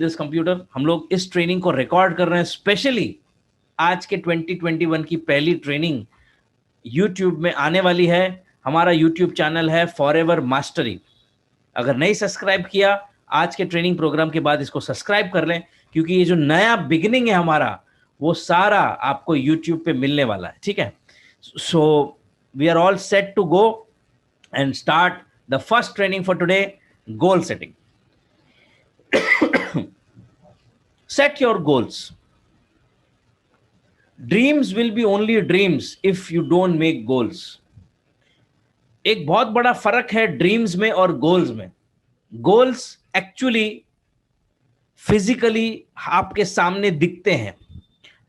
This computer. हम लोग इस ट्रेनिंग को रिकॉर्ड कर रहे हैं स्पेशली आज के 2021 की पहली ट्रेनिंग यूट्यूब में आने वाली है। हमारा यूट्यूब चैनल है फॉरएवर मास्टरी। अगर नहीं सब्सक्राइब किया, आज के ट्रेनिंग प्रोग्राम के बाद इसको सब्सक्राइब कर लें, क्योंकि ये जो नया बिगिनिंग है हमारा, वो सारा आपको यूट्यूब पे मिलने वाला है। ठीक है, so we are all set to go and start the first training for today, goal setting. Set your goals. Dreams will be only dreams if you don't make goals. एक बहुत बड़ा फर्क है ड्रीम्स में और गोल्स में। Goals actually physically आपके सामने दिखते हैं,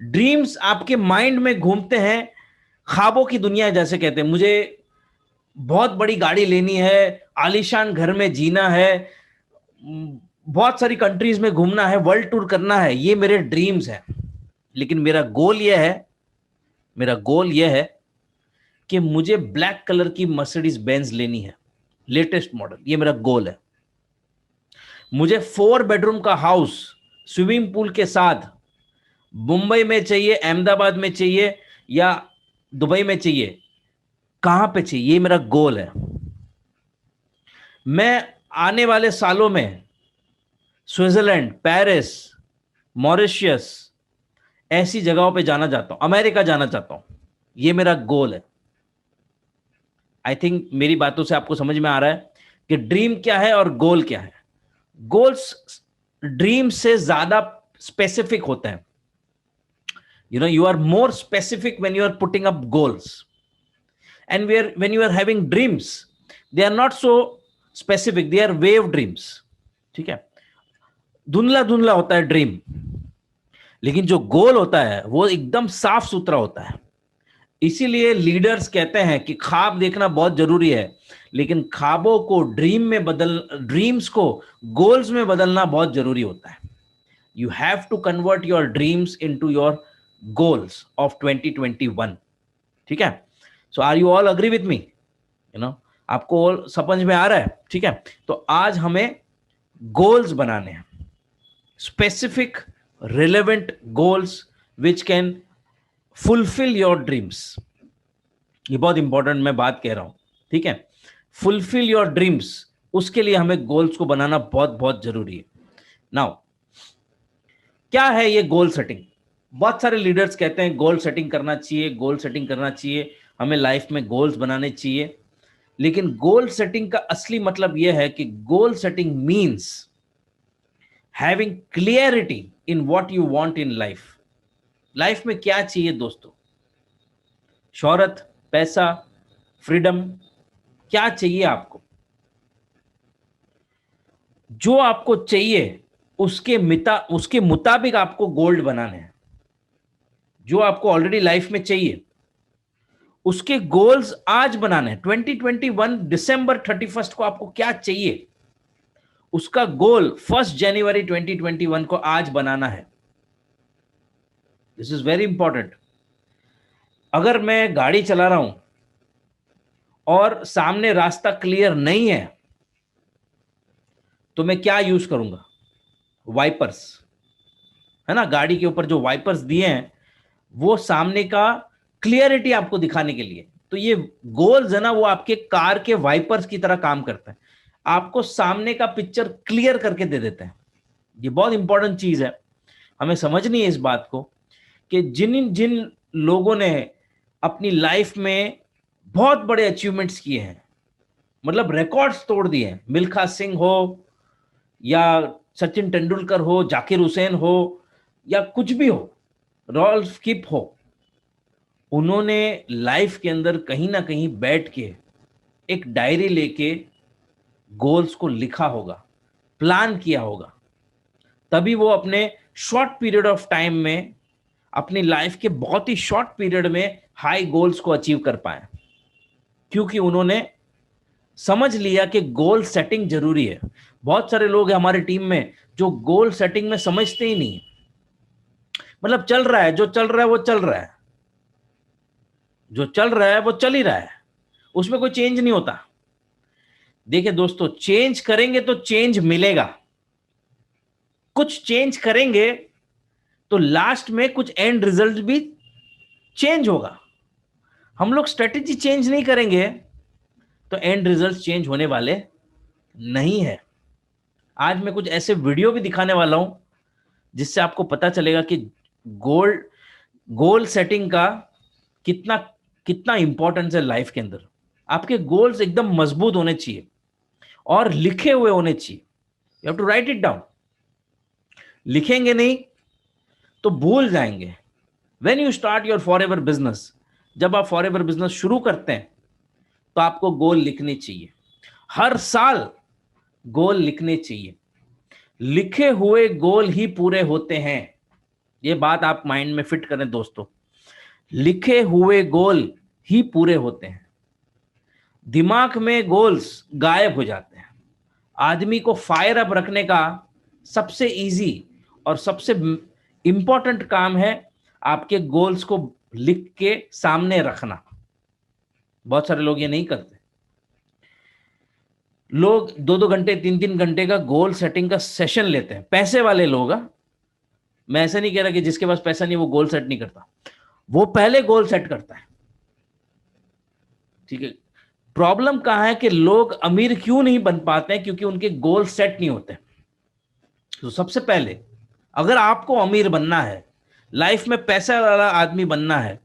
ड्रीम्स आपके माइंड में घूमते हैं, ख्वाबों की दुनिया जैसे कहते हैं। मुझे बहुत बड़ी गाड़ी लेनी है, आलीशान घर में जीना है, बहुत सारी कंट्रीज में घूमना है, वर्ल्ड टूर करना है, ये मेरे ड्रीम्स हैं। लेकिन मेरा गोल यह है कि मुझे ब्लैक कलर की मर्सिडीज बेंज लेनी है, लेटेस्ट मॉडल। ये मेरा गोल है। मुझे 4 बेडरूम का हाउस स्विमिंग पूल के साथ मुंबई में चाहिए, अहमदाबाद में चाहिए या दुबई में चाहिए, कहां पे चाहिए, ये मेरा गोल है। मैं आने वाले सालों में स्विट्जरलैंड, पेरिस, मॉरिशियस, ऐसी जगहों पे जाना चाहता हूं, अमेरिका जाना चाहता हूं, ये मेरा गोल है। आई थिंक मेरी बातों से आपको समझ में आ रहा है कि ड्रीम क्या है और गोल क्या है। गोल्स ड्रीम से ज्यादा स्पेसिफिक होते हैं। You are more specific when you are putting up goals, and when you are having dreams, they are not so specific, they are wave dreams. ठीक है, धुंधला धुंधला होता है ड्रीम, लेकिन जो गोल होता है वो एकदम साफ सुथरा होता है। इसीलिए लीडर्स कहते हैं कि ख्वाब देखना बहुत जरूरी है, लेकिन ख्वाबों को ड्रीम्स को गोल्स में बदलना बहुत जरूरी होता है। You have to convert your dreams into your goals of 2021। ठीक है, so are you all agree with me? आपको समझ में आ रहा है? ठीक है, तो आज हमें गोल्स बनाने हैं, specific relevant goals which can fulfil your dreams. ये बहुत इंपॉर्टेंट मैं बात कह रहा हूं। ठीक है, फुलफिल योर ड्रीम्स, उसके लिए हमें गोल्स को बनाना बहुत बहुत जरूरी है। नाउ क्या है ये गोल सेटिंग? बहुत सारे लीडर्स कहते हैं गोल सेटिंग करना चाहिए, गोल सेटिंग करना चाहिए, हमें लाइफ में गोल्स बनाने चाहिए। लेकिन गोल सेटिंग का असली मतलब यह है कि goal setting means having clarity in what you want in life. Life में क्या चाहिए दोस्तों? शोहरत, पैसा, फ्रीडम, क्या चाहिए आपको? जो आपको चाहिए उसके मुताबिक आपको गोल्ड बनाने हैं। जो आपको ऑलरेडी लाइफ में चाहिए उसके गोल्स आज बनाने हैं। 2021 दिसंबर 31 को आपको क्या चाहिए, उसका गोल 1 जनवरी 2021 को आज बनाना है। This is very important. अगर मैं गाड़ी चला रहा हूं और सामने रास्ता क्लियर नहीं है तो मैं क्या यूज करूंगा? वाइपर्स, है ना। गाड़ी के ऊपर जो वाइपर्स दिए हैं वो सामने का क्लियरिटी आपको दिखाने के लिए। तो ये गोल्स है ना, वो आपके कार के वाइपर्स की तरह काम करते हैं, आपको सामने का पिक्चर क्लियर करके दे देते हैं। ये बहुत इंपॉर्टेंट चीज है, हमें समझनी है इस बात को कि जिन लोगों ने अपनी लाइफ में बहुत बड़े अचीवमेंट्स किए हैं, मतलब रिकॉर्ड्स तोड़ दिए हैं, मिल्खा सिंह हो या सचिन तेंदुलकर हो, जाकिर हुसैन हो या कुछ भी हो, रॉल्फ किप हो, उन्होंने लाइफ के अंदर कहीं ना कहीं बैठ के एक डायरी लेके गोल्स को लिखा होगा, प्लान किया होगा, तभी वो अपने शॉर्ट पीरियड ऑफ टाइम में, अपनी लाइफ के बहुत ही शॉर्ट पीरियड में हाई गोल्स को अचीव कर पाए, क्योंकि उन्होंने समझ लिया कि गोल सेटिंग जरूरी है। बहुत सारे लोग हैं हमारी टीम में जो गोल सेटिंग में समझते ही नहीं, मतलब चल रहा है, जो चल रहा है वो चल रहा है, जो चल रहा है वो चल ही रहा है, उसमें कोई चेंज नहीं होता। देखिए दोस्तों, चेंज करेंगे तो चेंज मिलेगा। कुछ चेंज करेंगे तो लास्ट में कुछ एंड रिजल्ट भी चेंज होगा। हम लोग स्ट्रेटेजी चेंज नहीं करेंगे तो एंड रिजल्ट चेंज होने वाले नहीं है। आज मैं कुछ ऐसे वीडियो भी दिखाने वाला हूं जिससे आपको पता चलेगा कि गोल सेटिंग का कितना कितना इंपॉर्टेंस है लाइफ के अंदर। आपके गोल्स एकदम मजबूत होने चाहिए और लिखे हुए होने चाहिए। You have to write it down. लिखेंगे नहीं तो भूल जाएंगे। When you start your forever business, जब आप फॉरएवर बिजनेस शुरू करते हैं तो आपको गोल लिखने चाहिए। हर साल गोल लिखने चाहिए। लिखे हुए गोल ही पूरे होते हैं। ये बात आप माइंड में फिट करें दोस्तों। लिखे हुए गोल ही पूरे होते हैं। दिमाग में गोल्स गायब हो जाते हैं। आदमी को फायर अप रखने का सबसे इजी और सबसे इंपॉर्टेंट काम है आपके गोल्स को लिख के सामने रखना। बहुत सारे लोग ये नहीं करते। लोग 2-2 घंटे 3-3 घंटे का गोल सेटिंग का सेशन लेते हैं। पैसे वाले लोग, मैं ऐसे नहीं कह रहा कि जिसके पास पैसा नहीं वो गोल सेट नहीं करता, वो पहले गोल सेट करता है। ठीक है। प्रॉब्लम कहां है कि लोग अमीर क्यों नहीं बन पाते हैं? क्योंकि उनके गोल सेट नहीं होते। तो सबसे पहले अगर आपको अमीर बनना है, लाइफ में पैसा वाला आदमी बनना है,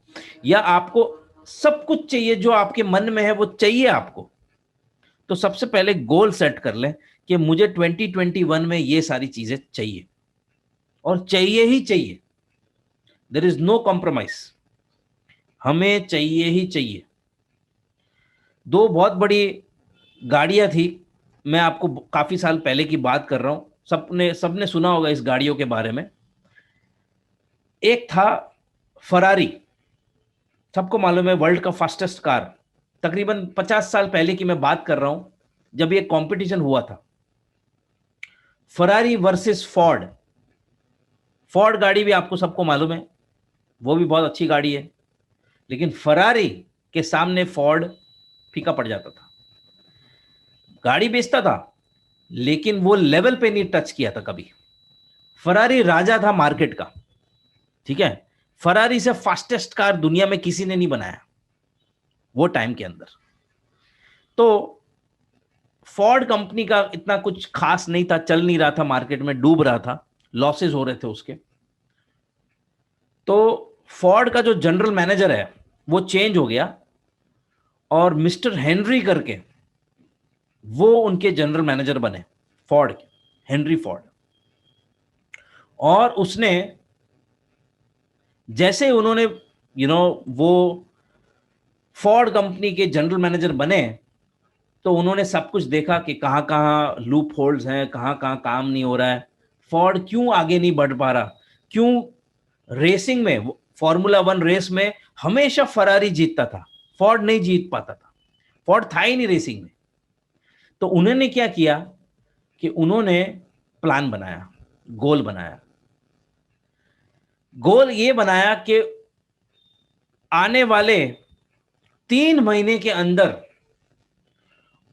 या आपको सब कुछ चाहिए जो आपके मन में है वो चाहिए आपको, तो सबसे पहले गोल सेट कर लें कि मुझे 2021 में ये सारी चीजें चाहिए और चाहिए ही चाहिए। There is no compromise. हमें चाहिए ही चाहिए। 2 बहुत बड़ी गाड़ियां थी। मैं आपको काफी साल पहले की बात कर रहा हूं। सबने सुना होगा इस गाड़ियों के बारे में। एक था फरारी, सबको मालूम है, वर्ल्ड का फास्टेस्ट कार। तकरीबन 50 साल पहले की मैं बात कर रहा हूं जब ये कंपटीशन हुआ था, फरारी वर्सेस फोर्ड। फोर्ड गाड़ी भी आपको सबको मालूम है, वो भी बहुत अच्छी गाड़ी है, लेकिन फरारी के सामने फोर्ड फीका पड़ जाता था। गाड़ी बेचता था लेकिन वो लेवल पे नहीं टच किया था कभी। फरारी राजा था मार्केट का। ठीक है। फरारी से फास्टेस्ट कार दुनिया में किसी ने नहीं बनाया वो टाइम के अंदर। तो फोर्ड कंपनी का इतना कुछ खास नहीं था, चल नहीं रहा था, मार्केट में डूब रहा था, लॉसेस हो रहे थे उसके। तो फोर्ड का जो जनरल मैनेजर है वो चेंज हो गया और मिस्टर हेनरी करके वो उनके जनरल मैनेजर बने, फोर्ड के, हेनरी फोर्ड। और उसने जैसे उन्होंने वो फोर्ड कंपनी के जनरल मैनेजर बने तो उन्होंने सब कुछ देखा कि कहां कहां लूप होल्स हैं, कहां कहां काम नहीं हो रहा है, फोर्ड क्यों आगे नहीं बढ़ पा रहा, क्यों रेसिंग में, फॉर्मूला 1 रेस में हमेशा फरारी जीतता था, फोर्ड नहीं जीत पाता था, फोर्ड था ही नहीं रेसिंग में। तो उन्होंने क्या किया कि उन्होंने प्लान बनाया, गोल बनाया। गोल ये बनाया कि आने वाले 3 महीने के अंदर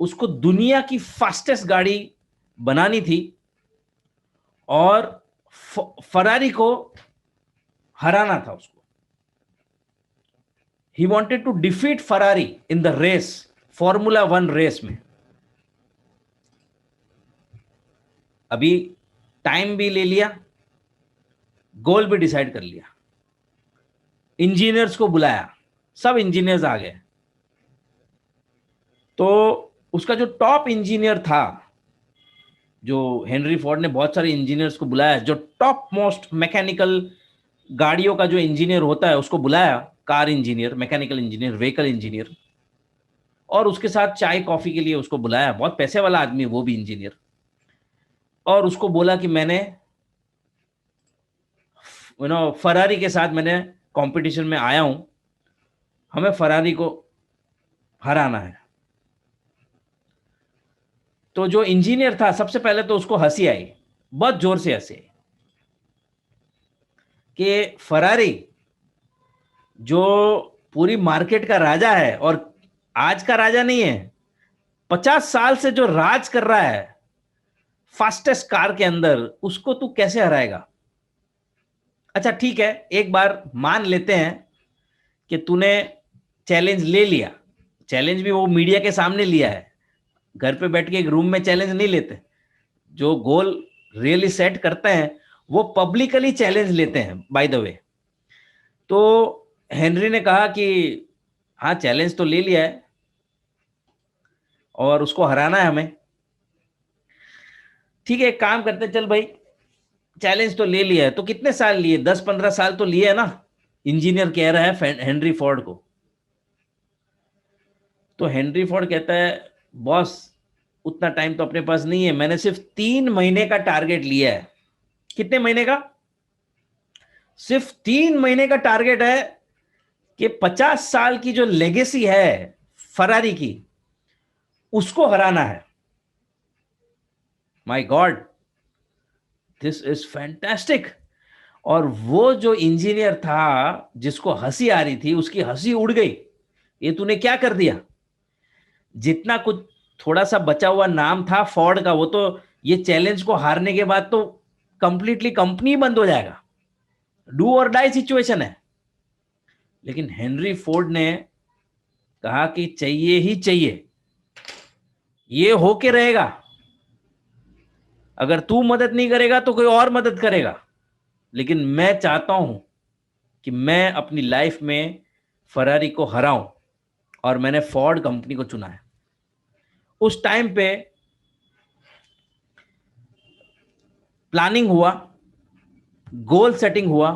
उसको दुनिया की फास्टेस्ट गाड़ी बनानी थी और फरारी को हराना था उसको। He wanted to defeat Ferrari in the race, formula 1 race में। अभी टाइम भी ले लिया, गोल भी डिसाइड कर लिया, इंजीनियर्स को बुलाया, सब इंजीनियर्स आ गए। तो उसका जो टॉप इंजीनियर था, जो हेनरी फोर्ड ने बहुत सारे इंजीनियर्स को बुलाया, जो टॉप मोस्ट मैकेनिकल गाड़ियों का जो इंजीनियर होता है उसको बुलाया, car engineer, mechanical engineer, vehicle engineer, और उसके साथ चाय कॉफी के लिए उसको बुलाया। बहुत पैसे वाला आदमी, वो भी इंजीनियर। और उसको बोला कि मैंने फरारी के साथ मैंने कंपटीशन में आया हूं, हमें फरारी को हराना है। तो जो इंजीनियर था, सबसे पहले तो उसको हंसी आई, बहुत जोर से हंसी आई कि फरारी जो पूरी मार्केट का राजा है, और आज का राजा नहीं है, 50 साल से जो राज कर रहा है, फास्टेस्ट कार के अंदर उसको तू कैसे हराएगा? अच्छा ठीक है, एक बार मान लेते हैं कि तूने चैलेंज ले लिया। चैलेंज भी वो मीडिया के सामने लिया है, घर पे बैठ के एक रूम में चैलेंज नहीं लेते। जो गोल रियली सेट करते हैं वो पब्लिकली चैलेंज लेते हैं बाय द वे। तो हेनरी ने कहा कि हाँ चैलेंज तो ले लिया है और उसको हराना है हमें। ठीक है, एक काम करते हैं, चल भाई चैलेंज तो ले लिया है, तो कितने साल लिए? 10-15 साल तो लिए है ना, इंजीनियर कह रहा है हेनरी फोर्ड को। तो हेनरी फोर्ड कहता है बॉस उतना टाइम तो अपने पास नहीं है, मैंने सिर्फ 3 महीने का टारगेट लिया है। कितने महीने का? सिर्फ 3 महीने का टारगेट है कि 50 साल की जो लेगेसी है फरारी की उसको हराना है। My God, this is fantastic. और वो जो इंजीनियर था जिसको हंसी आ रही थी उसकी हंसी उड़ गई। ये तूने क्या कर दिया? जितना कुछ थोड़ा सा बचा हुआ नाम था फोर्ड का, वो तो ये चैलेंज को हारने के बाद तो कंप्लीटली कंपनी बंद हो जाएगा। डू और डाई सिचुएशन है। लेकिन हेनरी फोर्ड ने कहा कि चाहिए ही चाहिए, ये होके रहेगा। अगर तू मदद नहीं करेगा तो कोई और मदद करेगा, लेकिन मैं चाहता हूं कि मैं अपनी लाइफ में फरारी को हराऊं, और मैंने फोर्ड कंपनी को चुना है। उस टाइम पे प्लानिंग हुआ, गोल सेटिंग हुआ,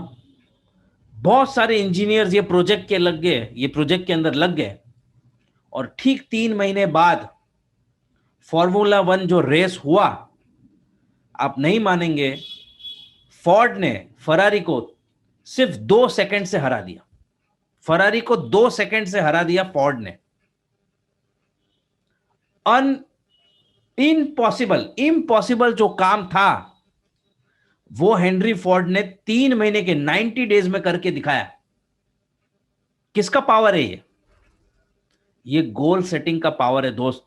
बहुत सारे इंजीनियर्स ये प्रोजेक्ट के अंदर लग गए। और ठीक 3 महीने बाद फॉर्मूला 1 जो रेस हुआ, आप नहीं मानेंगे, फोर्ड ने फरारी को सिर्फ 2 सेकंड से हरा दिया। फरारी को 2 सेकंड से हरा दिया फोर्ड ने। इम्पॉसिबल जो काम था वो हेनरी फोर्ड ने 3 महीने के 90 डेज में करके दिखाया। किसका पावर है ये गोल सेटिंग का पावर है दोस्त।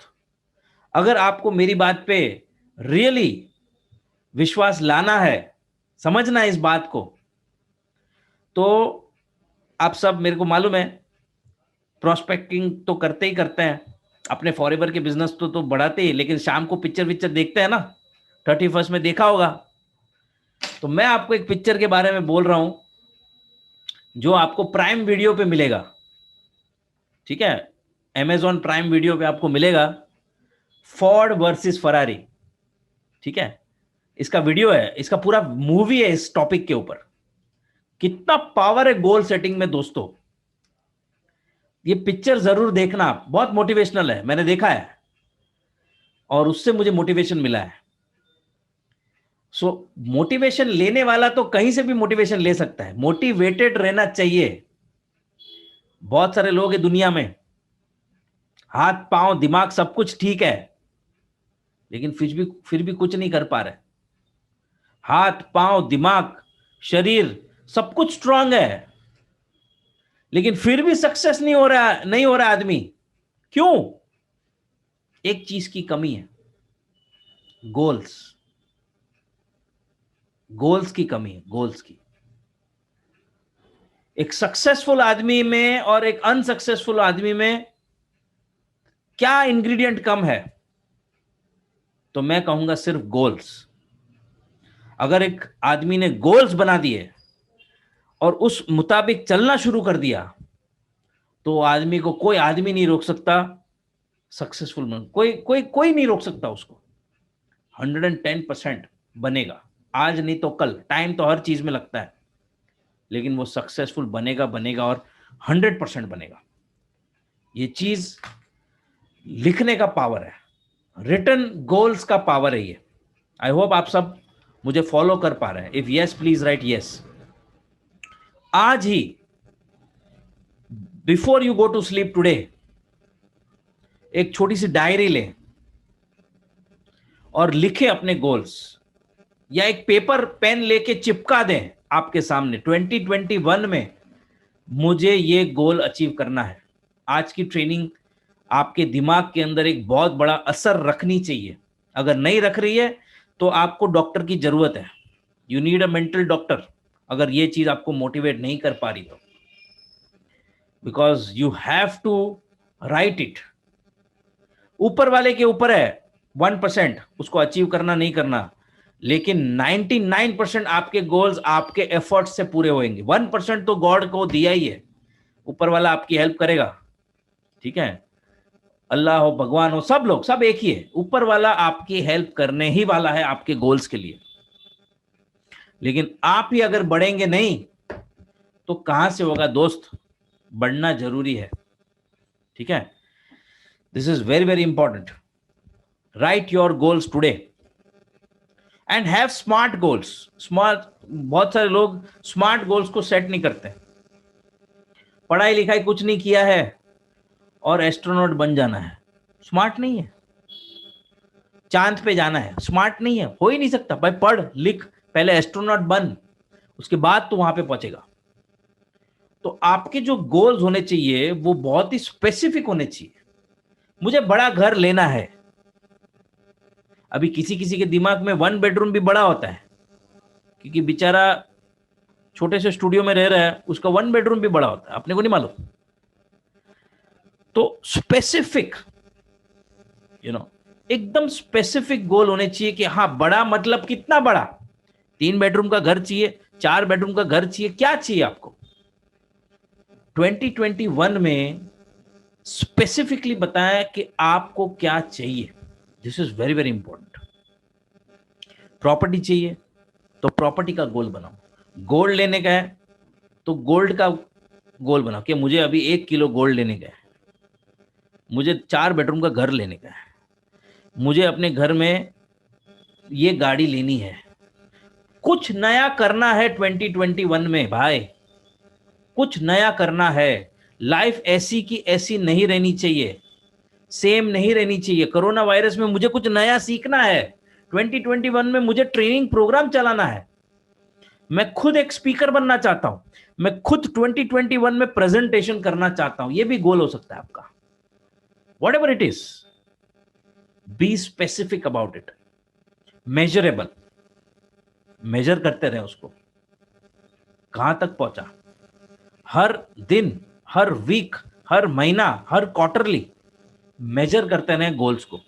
अगर आपको मेरी बात पे रियली विश्वास लाना है, समझना है इस बात को, तो आप सब, मेरे को मालूम है, प्रोस्पेक्टिंग तो करते ही करते हैं, अपने फॉरएवर के बिजनेस तो बढ़ाते ही, लेकिन शाम को पिक्चर देखते हैं ना, 31st में देखा होगा। तो मैं आपको एक पिक्चर के बारे में बोल रहा हूं जो आपको प्राइम वीडियो पे मिलेगा। ठीक है, अमेजॉन प्राइम वीडियो पे आपको मिलेगा, फोर्ड वर्सेस फरारी। ठीक है, इसका वीडियो है, इसका पूरा मूवी है इस टॉपिक के ऊपर। कितना पावर है गोल सेटिंग में दोस्तों, ये पिक्चर जरूर देखना आप, बहुत मोटिवेशनल है, मैंने देखा है और उससे मुझे मोटिवेशन मिला है। सो मोटिवेशन लेने वाला तो कहीं से भी मोटिवेशन ले सकता है, मोटिवेटेड रहना चाहिए। बहुत सारे लोग हैं दुनिया में, हाथ पांव दिमाग सब कुछ ठीक है, लेकिन फिर भी कुछ नहीं कर पा रहे। हाथ पांव दिमाग शरीर सब कुछ स्ट्रांग है, लेकिन फिर भी सक्सेस नहीं हो रहा आदमी। क्यों? एक चीज की कमी है, गोल्स की कमी है, गोल्स की। एक सक्सेसफुल आदमी में और एक अनसक्सेसफुल आदमी में क्या इंग्रेडिएंट कम है? तो मैं कहूंगा सिर्फ गोल्स। अगर एक आदमी ने गोल्स बना दिए और उस मुताबिक चलना शुरू कर दिया, तो आदमी को कोई आदमी नहीं रोक सकता सक्सेसफुल बन, कोई नहीं रोक सकता उसको। 110% बनेगा, आज नहीं तो कल। टाइम तो हर चीज में लगता है, लेकिन वो सक्सेसफुल बनेगा और 100% बनेगा। ये चीज लिखने का पावर है, रिटन गोल्स का पावर है ये। आई होप आप सब मुझे फॉलो कर पा रहे हैं। If yes please write yes. आज ही before you go to sleep today एक छोटी सी डायरी लें और लिखे अपने गोल्स, या एक पेपर पेन लेके चिपका दें आपके सामने। 2021 में मुझे ये गोल अचीव करना है। आज की ट्रेनिंग आपके दिमाग के अंदर एक बहुत बड़ा असर रखनी चाहिए। अगर नहीं रख रही है तो आपको डॉक्टर की जरूरत है, you need a mental doctor, अगर ये चीज आपको मोटिवेट नहीं कर पा रही तो, because you have to write it. ऊपर वाले के ऊपर है 1% उसको अचीव करना नहीं करना, लेकिन 99% आपके गोल्स आपके एफर्ट से पूरे होंगे। 1% तो गॉड को दिया ही है, ऊपर वाला आपकी हेल्प करेगा, ठीक है, अल्लाह हो, भगवान हो, सब लोग सब एक ही है, ऊपर वाला आपकी हेल्प करने ही वाला है आपके गोल्स के लिए। लेकिन आप ही अगर बढ़ेंगे नहीं तो कहां से होगा दोस्त, बढ़ना जरूरी है, ठीक है। This is very very important. Right your goals today and have smart goals. Smart, बहुत सारे लोग स्मार्ट गोल्स को सेट नहीं करते। पढ़ाई लिखाई कुछ नहीं किया है और एस्ट्रोनॉट बन जाना है, स्मार्ट नहीं है। चांद पे जाना है, स्मार्ट नहीं है, हो ही नहीं सकता भाई। पढ़ लिख, पहले एस्ट्रोनॉट बन, उसके बाद तो वहां पे पहुंचेगा। तो आपके जो गोल्स होने चाहिए वो बहुत ही स्पेसिफिक होने चाहिए। मुझे बड़ा घर लेना है, अभी किसी किसी के दिमाग में 1 बेडरूम भी बड़ा होता है, क्योंकि बेचारा छोटे से स्टूडियो में रह रहा है, उसका 1 बेडरूम भी बड़ा होता है, अपने को नहीं मालूम। तो स्पेसिफिक, यू नो, एकदम स्पेसिफिक गोल होने चाहिए कि हाँ, बड़ा मतलब कितना बड़ा, 3 बेडरूम का घर चाहिए, 4 बेडरूम का घर चाहिए, क्या चाहिए आपको। 2021 में स्पेसिफिकली बताया कि आपको क्या चाहिए। This is very very important. Property चाहिए तो प्रॉपर्टी का गोल बनाओ। गोल्ड लेने का है तो गोल्ड का गोल बनाओ कि मुझे अभी 1 किलो गोल्ड लेने का है, मुझे 4 बेडरूम का घर लेने का है, मुझे अपने घर में ये गाड़ी लेनी है। कुछ नया करना है 2021 में भाई, कुछ नया करना है। लाइफ ऐसी की ऐसी नहीं रहनी चाहिए, सेम नहीं रहनी चाहिए। कोरोना वायरस में मुझे कुछ नया सीखना है, 2021 में मुझे ट्रेनिंग प्रोग्राम चलाना है, मैं खुद एक स्पीकर बनना चाहता हूं, मैं खुद 2021 में प्रेजेंटेशन करना चाहता हूं। यह भी गोल हो सकता है आपका। Whatever it is, be specific about it, measurable, measure करते रहे उसको, कहां तक पहुंचा, हर दिन, हर वीक, हर महीना, हर क्वार्टरली मेजर करते रहे गोल्स को।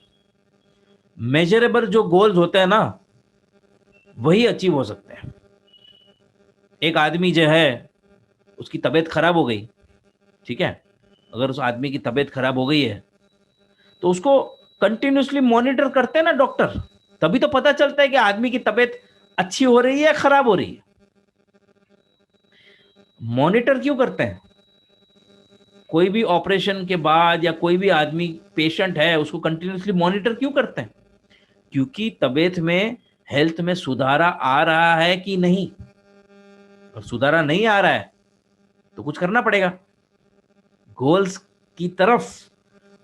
मेजरेबल जो गोल्स होते हैं ना, वही अचीव हो सकते हैं। एक आदमी जो है, उसकी तबीयत खराब हो गई, ठीक है, अगर उस आदमी की तबीयत खराब हो गई है तो उसको कंटिन्यूसली मॉनिटर करते हैं ना डॉक्टर, तभी तो पता चलता है कि आदमी की तबीयत अच्छी हो रही है या खराब हो रही है। मॉनिटर क्यों करते हैं? कोई भी ऑपरेशन के बाद या कोई भी आदमी पेशेंट है उसको कंटिन्यूसली मॉनिटर क्यों करते हैं? क्योंकि तबीयत में, हेल्थ में सुधारा आ रहा है कि नहीं। और सुधारा नहीं आ रहा है तो कुछ करना पड़ेगा। गोल्स की तरफ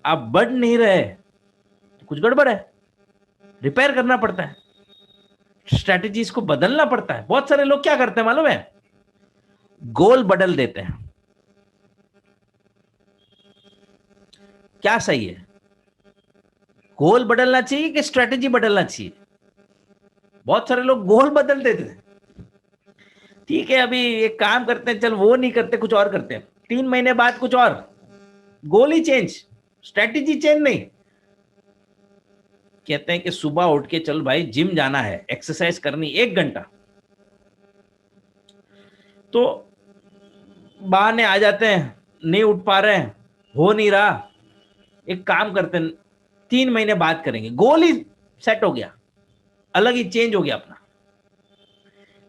आप बढ़ नहीं रहे तो कुछ गड़बड़ है, रिपेयर करना पड़ता है, स्ट्रेटजीज को बदलना पड़ता है। बहुत सारे लोग क्या करते हैं मालूम है, गोल बदल देते हैं। क्या सही है, गोल बदलना चाहिए कि स्ट्रेटजी बदलना चाहिए? बहुत सारे लोग गोल बदल देते हैं। ठीक है, अभी एक काम करते हैं, चल वो नहीं करते, कुछ और करते हैं, 3 महीने बाद कुछ और, गोल ही चेंज, स्ट्रेटजी चेंज नहीं। कहते हैं कि सुबह उठ के चल भाई जिम जाना है, एक्सरसाइज करनी 1 घंटा, तो बहाने आ जाते हैं, नहीं उठ पा रहे हैं, हो नहीं रहा, एक काम करते हैं 3 महीने बाद करेंगे, गोल ही सेट हो गया, अलग ही चेंज हो गया अपना,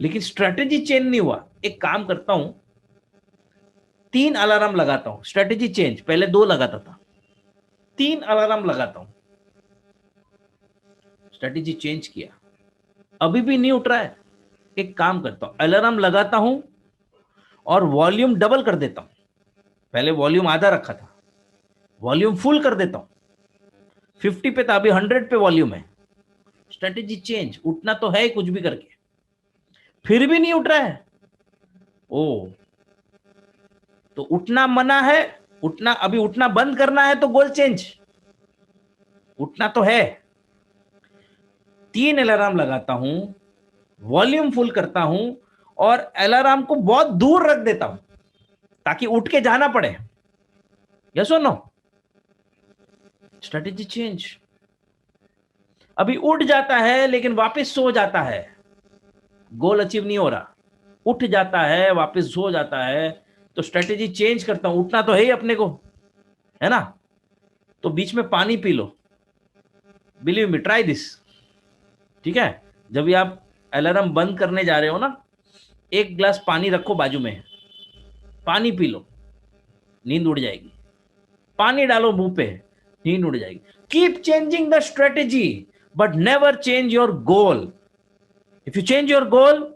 लेकिन स्ट्रेटेजी चेंज नहीं हुआ। एक काम करता हूं, 3 अलार्म लगाता हूं, स्ट्रेटेजी चेंज, पहले 2 लगाता था, 3 अलार्म लगाता हूं, स्ट्रेटेजी चेंज किया, अभी भी नहीं उठ रहा है। एक काम करता हूं, अलार्म लगाता हूं और वॉल्यूम डबल कर देता हूं। पहले वॉल्यूम आधा रखा था, वॉल्यूम फुल कर देता हूं, 50 पे था, अभी 100 पे वॉल्यूम है। स्ट्रेटेजी चेंज, उठना तो है कुछ भी करके, फिर भी नहीं उठ रहा है। ओ, तो उठना मना है, उठना, अभी उठना बंद करना है तो गोल चेंज, उठना तो है। 3 अलार्म लगाता हूं, वॉल्यूम फुल करता हूं और अलार्म को बहुत दूर रख देता हूं ताकि उठ के जाना पड़े। यस और नो? Strategy change. अभी उठ जाता है लेकिन वापस सो जाता है, गोल अचीव नहीं हो रहा। उठ जाता है वापस सो जाता है, तो स्ट्रेटेजी चेंज करता हूं। उठना तो है ही अपने को, है ना? तो बीच में पानी P low. Believe me, try this. ठीक है? जब भी आप अलार्म बंद करने जा रहे हो ना, 1 गिलास पानी रखो बाजू में, पानी पी लो, नींद उड़ जाएगी। पानी डालो मुंह पे, नींद उड़ जाएगी। Keep changing the strategy but never change your goal. If you change your goal,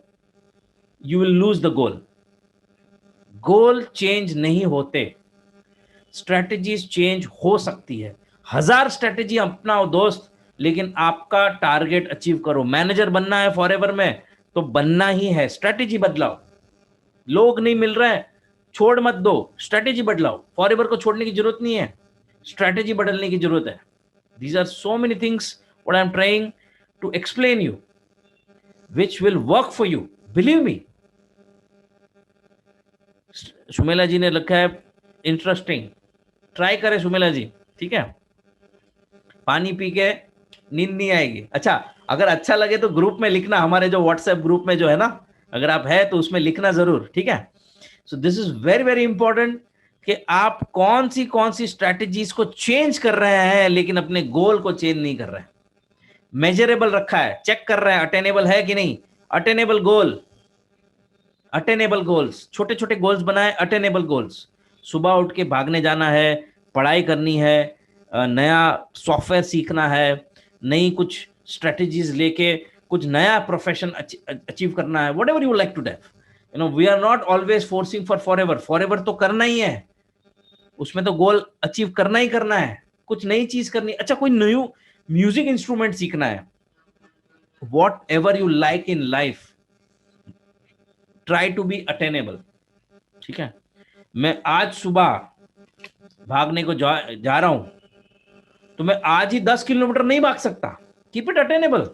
you will lose the goal. Goal change नहीं होते, स्ट्रेटेजीज चेंज हो सकती है। 1000 स्ट्रेटेजी अपनाओ दोस्त, लेकिन आपका टारगेट अचीव करो। मैनेजर बनना है फॉरएवर में तो बनना ही है, स्ट्रेटेजी बदलाओ। लोग नहीं मिल रहे हैं, छोड़ मत दो, स्ट्रेटेजी बदलाओ। फॉरएवर को छोड़ने की जरूरत नहीं है, स्ट्रेटेजी बदलने की जरूरत है। These are so many things what I'm trying to explain you, which will work for you. Believe me. सुमेला जी ने लिखा है इंटरेस्टिंग, ट्राई करें सुमेला जी। ठीक है? पानी पी के नींद नहीं आएगी। अच्छा, अगर अच्छा लगे तो ग्रुप में लिखना, हमारे जो व्हाट्सएप ग्रुप में जो है ना, अगर आप है तो उसमें लिखना जरूर। ठीक है? So this is very very important कि आप कौन सी स्ट्रैटेजीज को चेंज कर रहे हैं लेकिन अपने गोल को चेंज नहीं कर रहे हैं। मेजरेबल रखा है, चेक कर रहे हैं अटेनेबल है कि नहीं। अटेनेबल गोल, अटेनेबल गोल्स, छोटे छोटे गोल्स बनाए, अटेनेबल गोल्स। सुबह उठ के भागने जाना है, पढ़ाई करनी है, नया सॉफ्टवेयर सीखना है, नई कुछ स्ट्रेटेजीज लेके कुछ नया प्रोफेशन अचीव करना है। Whatever you like to do, we are not always forcing for forever. Forever तो करना ही है, उसमें तो गोल अचीव करना ही करना है, कुछ नई चीज करनी। अच्छा, कोई न्यू म्यूजिक इंस्ट्रूमेंट सीखना है, whatever you like in life, try to be attainable. ठीक है? मैं आज सुबह भागने को जा रहा हूं, तो मैं आज ही 10 किलोमीटर नहीं भाग सकता। Keep it attainable.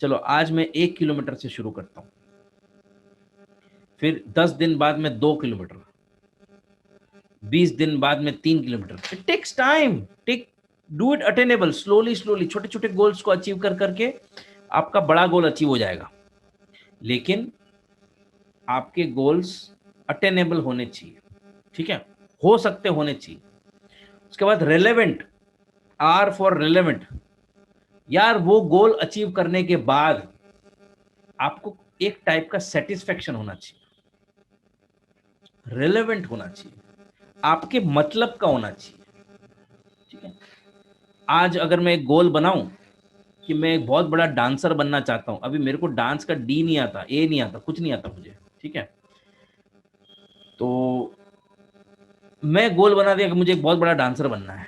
चलो आज मैं 1 किलोमीटर से शुरू करता हूं, फिर 10 दिन बाद में 2 किलोमीटर, 20 दिन बाद में 3 kilometre. It takes time, do it attainable, slowly slowly, छोटे छोटे गोल्स को अचीव कर करके आपका बड़ा गोल अचीव हो जाएगा। लेकिन आपके गोल्स अटेनेबल होने चाहिए। ठीक है? हो सकते होने चाहिए। उसके बाद रेलेवेंट, आर फॉर रेलेवेंट। यार वो गोल अचीव करने के बाद आपको एक टाइप का सेटिस्फेक्शन होना चाहिए, रेलेवेंट होना चाहिए, आपके मतलब का होना चाहिए। ठीक है? आज अगर मैं एक गोल बनाऊं कि मैं एक बहुत बड़ा डांसर बनना चाहता हूं, अभी मेरे को डांस का डी नहीं आता, ए नहीं आता, कुछ नहीं आता मुझे। ठीक है? तो मैं गोल बना दिया कि मुझे एक बहुत बड़ा डांसर बनना है,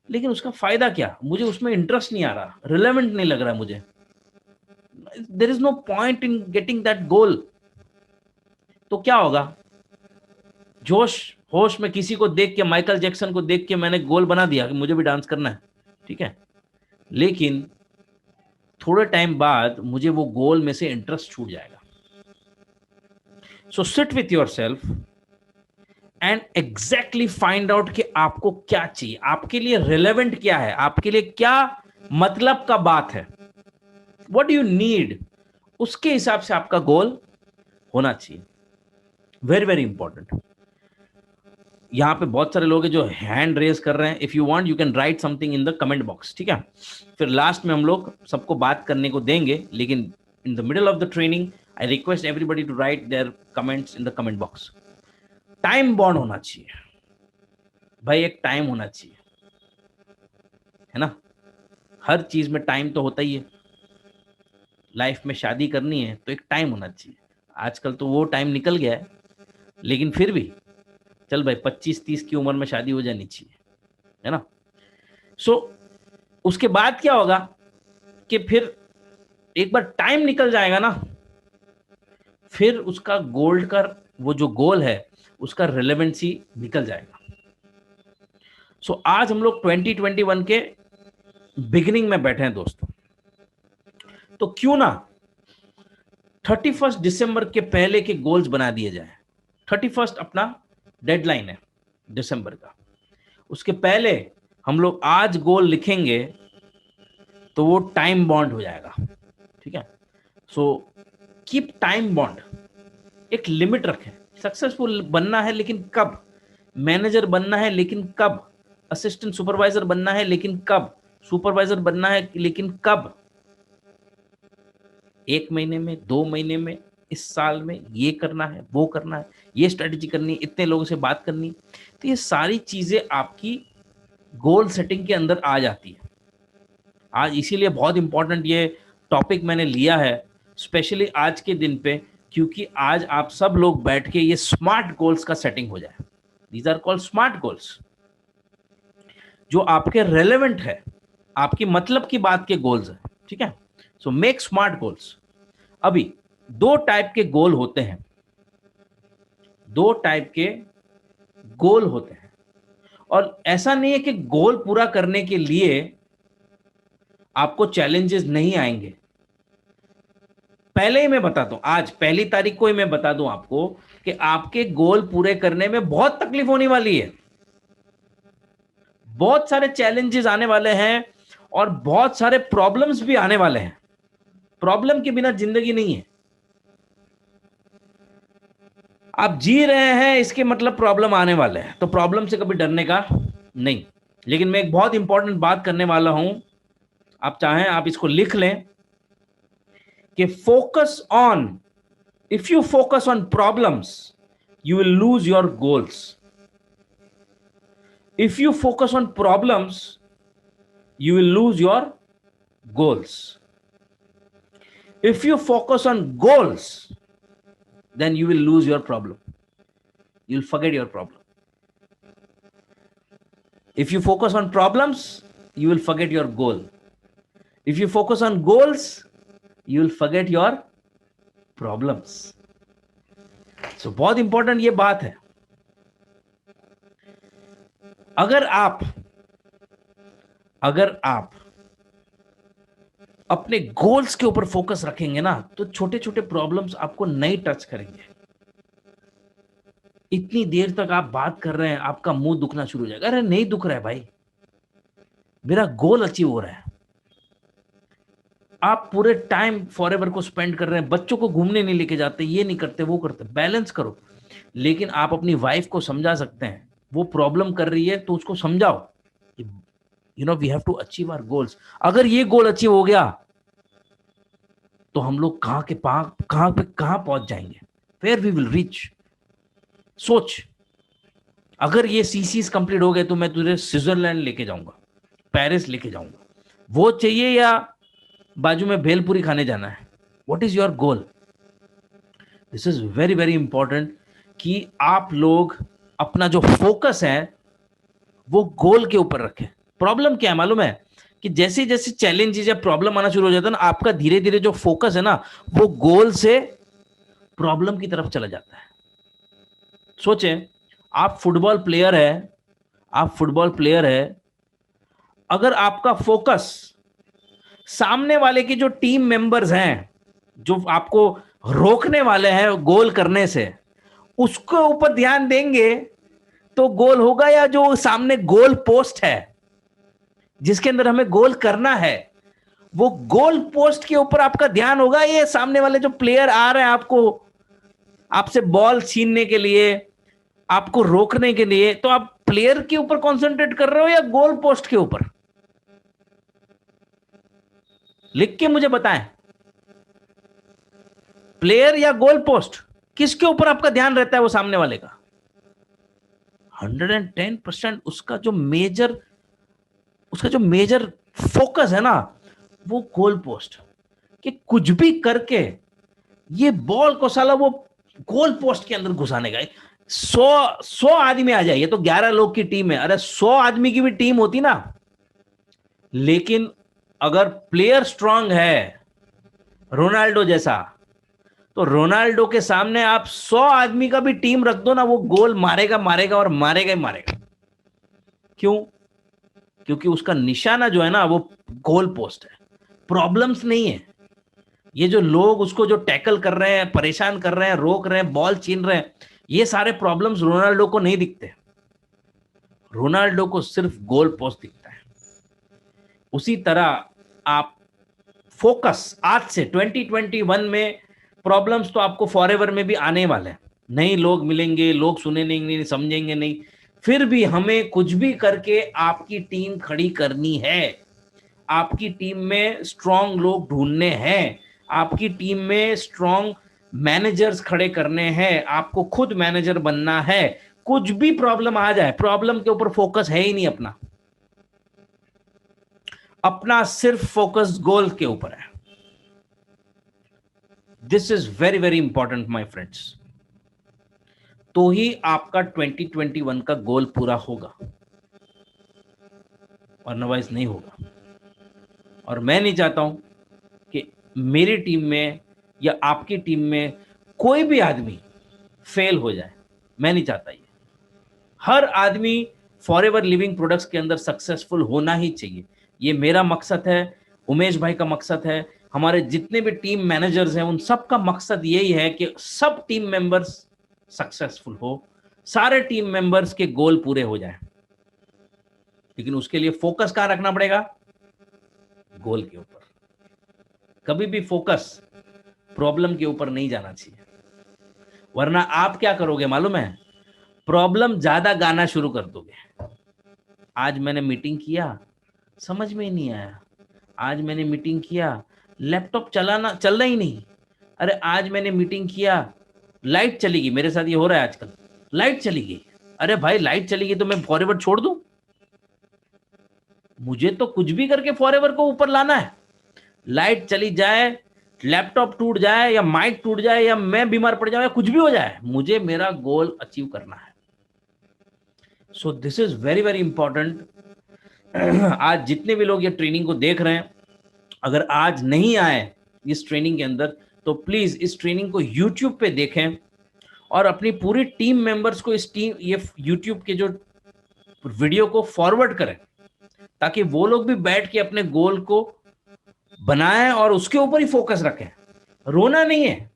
लेकिन उसका फायदा क्या? मुझे उसमें इंटरेस्ट नहीं आ रहा, रिलेवेंट नहीं लग रहा मुझे। There is no point in getting that goal. तो क्या होगा? जोश होश में किसी को देख के, माइकल जैक्सन को देख के मैंने गोल बना दिया कि मुझे भी डांस करना है। ठीक है? लेकिन थोड़े टाइम बाद मुझे वो गोल में से इंटरेस्ट छूट जाएगा। So sit with your self and exactly find out कि आपको क्या चाहिए, आपके लिए रिलेवेंट क्या है, आपके लिए क्या मतलब का बात है, व्हाट डू यू नीड। उसके हिसाब से आपका गोल होना चाहिए। Very very important. यहां पे बहुत सारे लोग हैं जो हैंड रेज कर रहे हैं। If you want you can write something in the comment box. ठीक है? फिर लास्ट में हम लोग सबको बात करने को देंगे, लेकिन in the middle of the training I request everybody to write their comments in the comment box. Time bound होना चाहिए भाई, एक टाइम होना चाहिए, है ना? हर चीज में टाइम तो होता ही है। लाइफ में शादी करनी है तो एक टाइम होना चाहिए। आजकल तो वो टाइम निकल गया है, लेकिन फिर भी चल भाई 25-30 की उम्र में शादी हो जानी चाहिए, है ना? सो उसके बाद क्या होगा कि फिर एक बार टाइम निकल जाएगा ना, फिर उसका गोल्ड का वो जो गोल है उसका रिलेवेंसी निकल जाएगा। सो आज हम लोग 2021 के बिगिनिंग में बैठे हैं दोस्तों, तो क्यों ना 31 दिसंबर के पहले के गोल्स बना दिए जाए। 31 अपना डेडलाइन है दिसंबर का, उसके पहले हम लोग आज गोल लिखेंगे तो वो टाइम बॉन्ड हो जाएगा, ठीक है। सो कीप टाइम बॉन्ड, एक लिमिट रखें। सक्सेसफुल बनना है लेकिन कब, मैनेजर बनना है लेकिन कब, असिस्टेंट सुपरवाइजर बनना है लेकिन कब, सुपरवाइजर बनना है लेकिन कब, 1 महीने में, 2 महीने में, इस साल में ये करना है, वो करना है, ये स्ट्रेटेजी करनी है, इतने लोगों से बात करनी। तो ये सारी चीजें आपकी गोल सेटिंग के अंदर आ जाती है। आज इसीलिए बहुत इंपॉर्टेंट ये टॉपिक मैंने लिया है, स्पेशली आज के दिन पे, क्योंकि आज आप सब लोग बैठ के ये स्मार्ट गोल्स का सेटिंग हो जाए। These are called smart goals, जो आपके रेलेवेंट है, आपकी मतलब की बात के गोल्स है, ठीक है। So make smart goals. अभी 2 टाइप के गोल होते हैं, 2 टाइप के गोल होते हैं, और ऐसा नहीं है कि गोल पूरा करने के लिए आपको चैलेंजेस नहीं आएंगे। पहले ही मैं बताता हूं, आज 1 तारीख को ही मैं बता दूं आपको कि आपके गोल पूरे करने में बहुत तकलीफ होने वाली है, बहुत सारे चैलेंजेस आने वाले हैं और बहुत सारे प्रॉब्लम्स भी आने वाले हैं। प्रॉब्लम के बिना जिंदगी नहीं है। आप जी रहे हैं इसके मतलब प्रॉब्लम आने वाले हैं, तो प्रॉब्लम से कभी डरने का नहीं। लेकिन मैं एक बहुत इंपॉर्टेंट बात करने वाला हूं, आप चाहें आप इसको लिख लें कि focus on, if you focus on problems you will lose your goals. If you focus on problems, you will lose your goals. If you focus on goals, then you will lose your problem. You'll forget your problem. If you focus on problems, you will forget your goal. If you focus on goals, you will forget your problems. So बहुत important ये बात है। अगर आप अपने goals के ऊपर focus रखेंगे ना, तो छोटे छोटे प्रॉब्लम्स आपको नहीं टच करेंगे। इतनी देर तक आप बात कर रहे हैं, आपका मुंह दुखना शुरू हो जाएगा। अरे नहीं दुख रहा है भाई, मेरा गोल अचीव हो रहा है। आप पूरे टाइम फॉरएवर को स्पेंड कर रहे हैं, बच्चों को घूमने नहीं लेके जाते, ये नहीं करते, वो करते, बैलेंस करो। लेकिन आप अपनी वाइफ को समझा सकते हैं, वो प्रॉब्लम कर रही है तो उसको समझाओ, you know we have to achieve our goals. अगर ये गोल अचीव हो गया तो हम लोग कहां पहुंच जाएंगे, वेयर वी विल रीच। सोच, अगर ये सीसीज कंप्लीट हो गए तो मैं तुझे स्विट्जरलैंड लेके जाऊंगा, पेरिस लेके जाऊंगा, वो चाहिए या बाजू में भेलपुरी खाने जाना है? What is your goal? This is very very important कि आप लोग अपना जो फोकस है वो गोल के ऊपर रखें। प्रॉब्लम क्या है मालूम है, कि जैसे जैसे चैलेंजेस या प्रॉब्लम आना शुरू हो जाता है ना, आपका धीरे धीरे जो फोकस है ना, वो गोल से प्रॉब्लम की तरफ चला जाता है। सोचें, आप फुटबॉल प्लेयर है, अगर आपका फोकस सामने वाले की जो टीम मेंबर्स हैं, जो आपको रोकने वाले हैं गोल करने से, उसके ऊपर ध्यान देंगे तो गोल होगा, या जो सामने गोल पोस्ट है जिसके अंदर हमें गोल करना है, वो गोल पोस्ट के ऊपर आपका ध्यान होगा, ये सामने वाले जो प्लेयर आ रहे हैं आपसे बॉल छीनने के लिए, आपको रोकने के लिए, तो आप प्लेयर के ऊपर कंसंट्रेट कर रहे हो या गोल पोस्ट के ऊपर? लिख के मुझे बताएं, प्लेयर या गोल पोस्ट, किसके ऊपर आपका ध्यान रहता है? वो सामने वाले का 110%। उसका जो मेजर फोकस है ना, वो गोल पोस्ट, कि कुछ भी करके ये बॉल को साला वो गोल पोस्ट के अंदर घुसाने का। 100 आदमी आ जाइए तो 11 लोग की टीम है, अरे 100 आदमी की भी टीम होती ना, लेकिन अगर प्लेयर स्ट्रांग है रोनाल्डो जैसा, तो रोनाल्डो के सामने आप 100 आदमी का भी टीम रख दो ना, वो गोल मारेगा और मारेगा ही मारेगा। क्यों? क्योंकि उसका निशाना जो है ना वो गोल पोस्ट है, प्रॉब्लम्स नहीं है। ये जो लोग उसको जो टैकल कर रहे हैं, परेशान कर रहे हैं, रोक रहे हैं, बॉल छीन रहे हैं, ये सारे प्रॉब्लम्स रोनाल्डो को नहीं दिखते। रोनाल्डो को सिर्फ गोल पोस्ट दिखता है। उसी तरह आप फोकस, आज से 2021 में प्रॉब्लम्स तो आपको फॉरएवर में भी आने वाले हैं, नहीं लोग मिलेंगे, लोग सुनेंगे नहीं, समझेंगे नहीं, फिर भी हमें कुछ भी करके आपकी टीम खड़ी करनी है। आपकी टीम में स्ट्रांग लोग ढूंढने हैं, आपकी टीम में स्ट्रांग मैनेजर्स खड़े करने हैं, आपको खुद मैनेजर बनना है। कुछ भी प्रॉब्लम आ जाए, प्रॉब्लम के ऊपर फोकस है ही नहीं अपना, अपना सिर्फ फोकस गोल के ऊपर है। This is very very important my friends. तो ही आपका 2021 का गोल पूरा होगा, अदरवाइज नहीं होगा। और मैं नहीं चाहता हूं कि मेरी टीम में या आपकी टीम में कोई भी आदमी फेल हो जाए, मैं नहीं चाहता। ये हर आदमी फॉरएवर लिविंग प्रोडक्ट्स के अंदर सक्सेसफुल होना ही चाहिए। ये मेरा मकसद है, उमेश भाई का मकसद है, हमारे जितने भी टीम मैनेजर्स हैं उन सब का मकसद यही है कि सब टीम मेंबर्स सक्सेसफुल हो, सारे टीम मेंबर्स के गोल पूरे हो जाएं। लेकिन उसके लिए फोकस कहां रखना पड़ेगा? गोल के ऊपर। कभी भी फोकस प्रॉब्लम के ऊपर नहीं जाना चाहिए, वरना आप क्या करोगे मालूम है? प्रॉब्लम ज्यादा गाना शुरू कर दोगे। आज मैंने मीटिंग किया, समझ में ही नहीं आया। आज मैंने मीटिंग किया, लैपटॉप चलाना चल रहा ही नहीं। अरे आज मैंने मीटिंग किया, लाइट चली गई। मेरे साथ ये हो रहा है आजकल, लाइट चली गई। अरे भाई लाइट चली गई तो मैं फॉरएवर छोड़ दूं? मुझे तो कुछ भी करके फॉरएवर को ऊपर लाना है। लाइट चली जाए, लैपटॉप टूट जाए, या माइक टूट जाए, या मैं बीमार पड़ जाऊं, या कुछ भी हो जाए, मुझे मेरा गोल अचीव करना है। So this is very very important. आज जितने भी लोग ये ट्रेनिंग को देख रहे हैं, अगर आज नहीं आए इस ट्रेनिंग के अंदर, तो प्लीज इस ट्रेनिंग को यूट्यूब पे देखें और अपनी पूरी टीम मेंबर्स को इस टीम ये यूट्यूब के जो वीडियो को फॉरवर्ड करें, ताकि वो लोग भी बैठ के अपने गोल को बनाएं और उसके ऊपर ही फोकस रखें। रोना नहीं है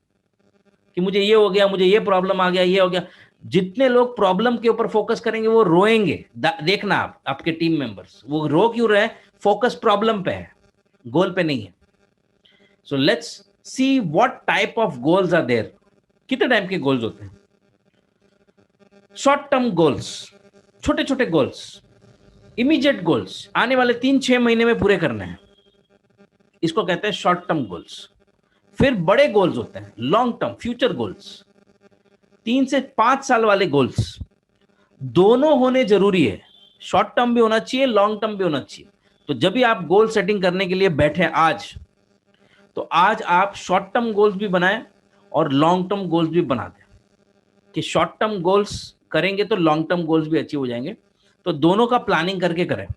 कि मुझे ये हो गया, मुझे ये प्रॉब्लम आ गया, ये हो गया। जितने लोग प्रॉब्लम के ऊपर फोकस करेंगे वो रोएंगे। देखना आप, आपके टीम मेंबर्स वो रो क्यों रहे? फोकस प्रॉब्लम पे है, गोल पे नहीं है। So let's see what type of goals are there. कितने टाइप के गोल्स होते हैं? शॉर्ट टर्म गोल्स, छोटे छोटे गोल्स, इमीडिएट गोल्स, आने वाले 3-6 महीने में पूरे करने हैं, इसको कहते हैं शॉर्ट टर्म गोल्स। फिर बड़े गोल्स होते हैं, लॉन्ग टर्म फ्यूचर गोल्स, 3 से 5 साल वाले गोल्स। दोनों होने जरूरी है, शॉर्ट टर्म भी होना चाहिए, लॉन्ग टर्म भी होना चाहिए। तो जब भी आप गोल सेटिंग करने के लिए बैठे आज, तो आज आप शॉर्ट टर्म गोल्स भी बनाएं और लॉन्ग टर्म गोल्स भी बना दें, कि शॉर्ट टर्म गोल्स करेंगे तो लॉन्ग टर्म गोल्स भी अचीव हो जाएंगे। तो दोनों का प्लानिंग करके करें।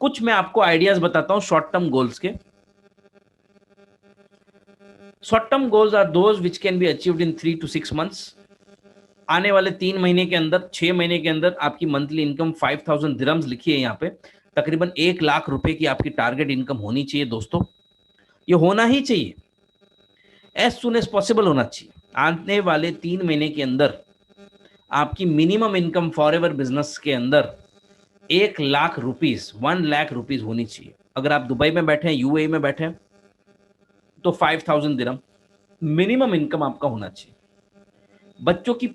कुछ मैं आपको आइडियाज बताता हूं शॉर्ट टर्म गोल्स के। Short term goals are those which can be achieved in 3 to 6 months। आने वाले 3 महीने के अंदर, 6 महीने के अंदर आपकी मंथली इनकम 5000 दिरहम्स लिखी है यहाँ पे, तकरीबन 1 लाख रुपए की आपकी टारगेट इनकम होनी चाहिए दोस्तों। ये होना ही चाहिए, एज सुन एज पॉसिबल होना चाहिए। आने वाले 3 महीने के अंदर आपकी मिनिमम इनकम फॉरएवर बिजनेस के अंदर 1 लाख रुपीज, 1 लाख रुपीज होनी चाहिए। अगर आप दुबई में बैठे हैं, यूएई में बैठे हैं, तो 5000 दिरहम मिनिमम इनकम आपका होना चाहिए। बच्चों की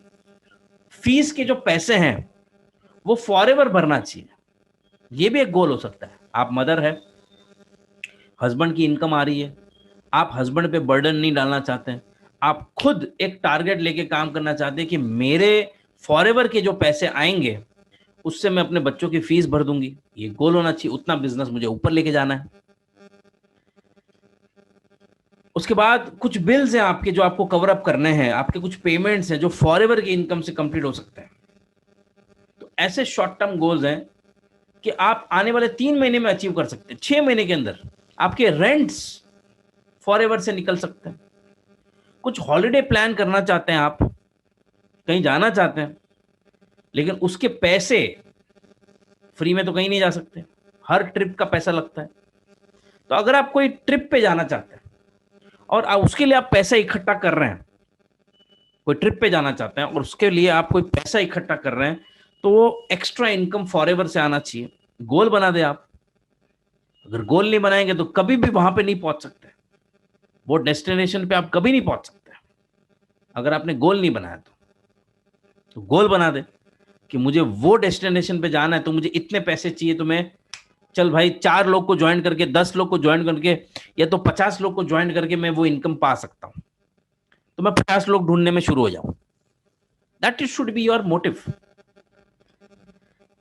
फीस के जो पैसे हैं वो फॉरएवर भरना चाहिए, ये भी एक गोल हो सकता है। आप मदर है, हस्बैंड की इनकम आ रही है, आप हस्बैंड पे बर्डन नहीं डालना चाहते हैं, आप खुद एक टारगेट लेके काम करना चाहते हैं कि मेरे फॉरएवर के जो पैसे आएंगे उससे मैं अपने बच्चों की फीस भर दूंगी। ये गोल होना चाहिए, उतना बिजनेस मुझे ऊपर लेके जाना है। उसके बाद कुछ बिल्स हैं आपके जो आपको कवर अप करने हैं, आपके कुछ पेमेंट्स हैं जो फॉरएवर की इनकम से कंप्लीट हो सकते हैं। तो ऐसे शॉर्ट टर्म गोल्स हैं कि आप आने वाले 3 महीने में अचीव कर सकते हैं। 6 महीने के अंदर आपके रेंट्स फॉरएवर से निकल सकते हैं। कुछ हॉलिडे प्लान करना चाहते हैं, आप कहीं जाना चाहते हैं, लेकिन उसके पैसे, फ्री में तो कहीं नहीं जा सकते, हर ट्रिप का पैसा लगता है। तो अगर आप कोई ट्रिप पे जाना चाहते हैं और उसके लिए आप पैसा इकट्ठा कर रहे हैं, कोई ट्रिप पे जाना चाहते हैं और उसके लिए आप कोई पैसा इकट्ठा कर रहे हैं, तो वो एक्स्ट्रा इनकम फॉरएवर से आना चाहिए। गोल बना दे आप। अगर गोल नहीं बनाएंगे तो कभी भी वहां पे नहीं पहुंच सकते, वो डेस्टिनेशन पे आप कभी नहीं पहुंच सकते अगर आपने गोल नहीं बनाया। तो गोल बना दे कि मुझे वो डेस्टिनेशन पे जाना है, तो मुझे इतने पैसे चाहिए, तो मैं चल भाई 4 लोग को ज्वाइन करके, 10 लोग को ज्वाइन करके, या तो 50 लोग को ज्वाइन करके मैं वो इनकम पा सकता हूं। तो मैं 50 लोग ढूंढने में शुरू हो जाऊं। That it should be your motive.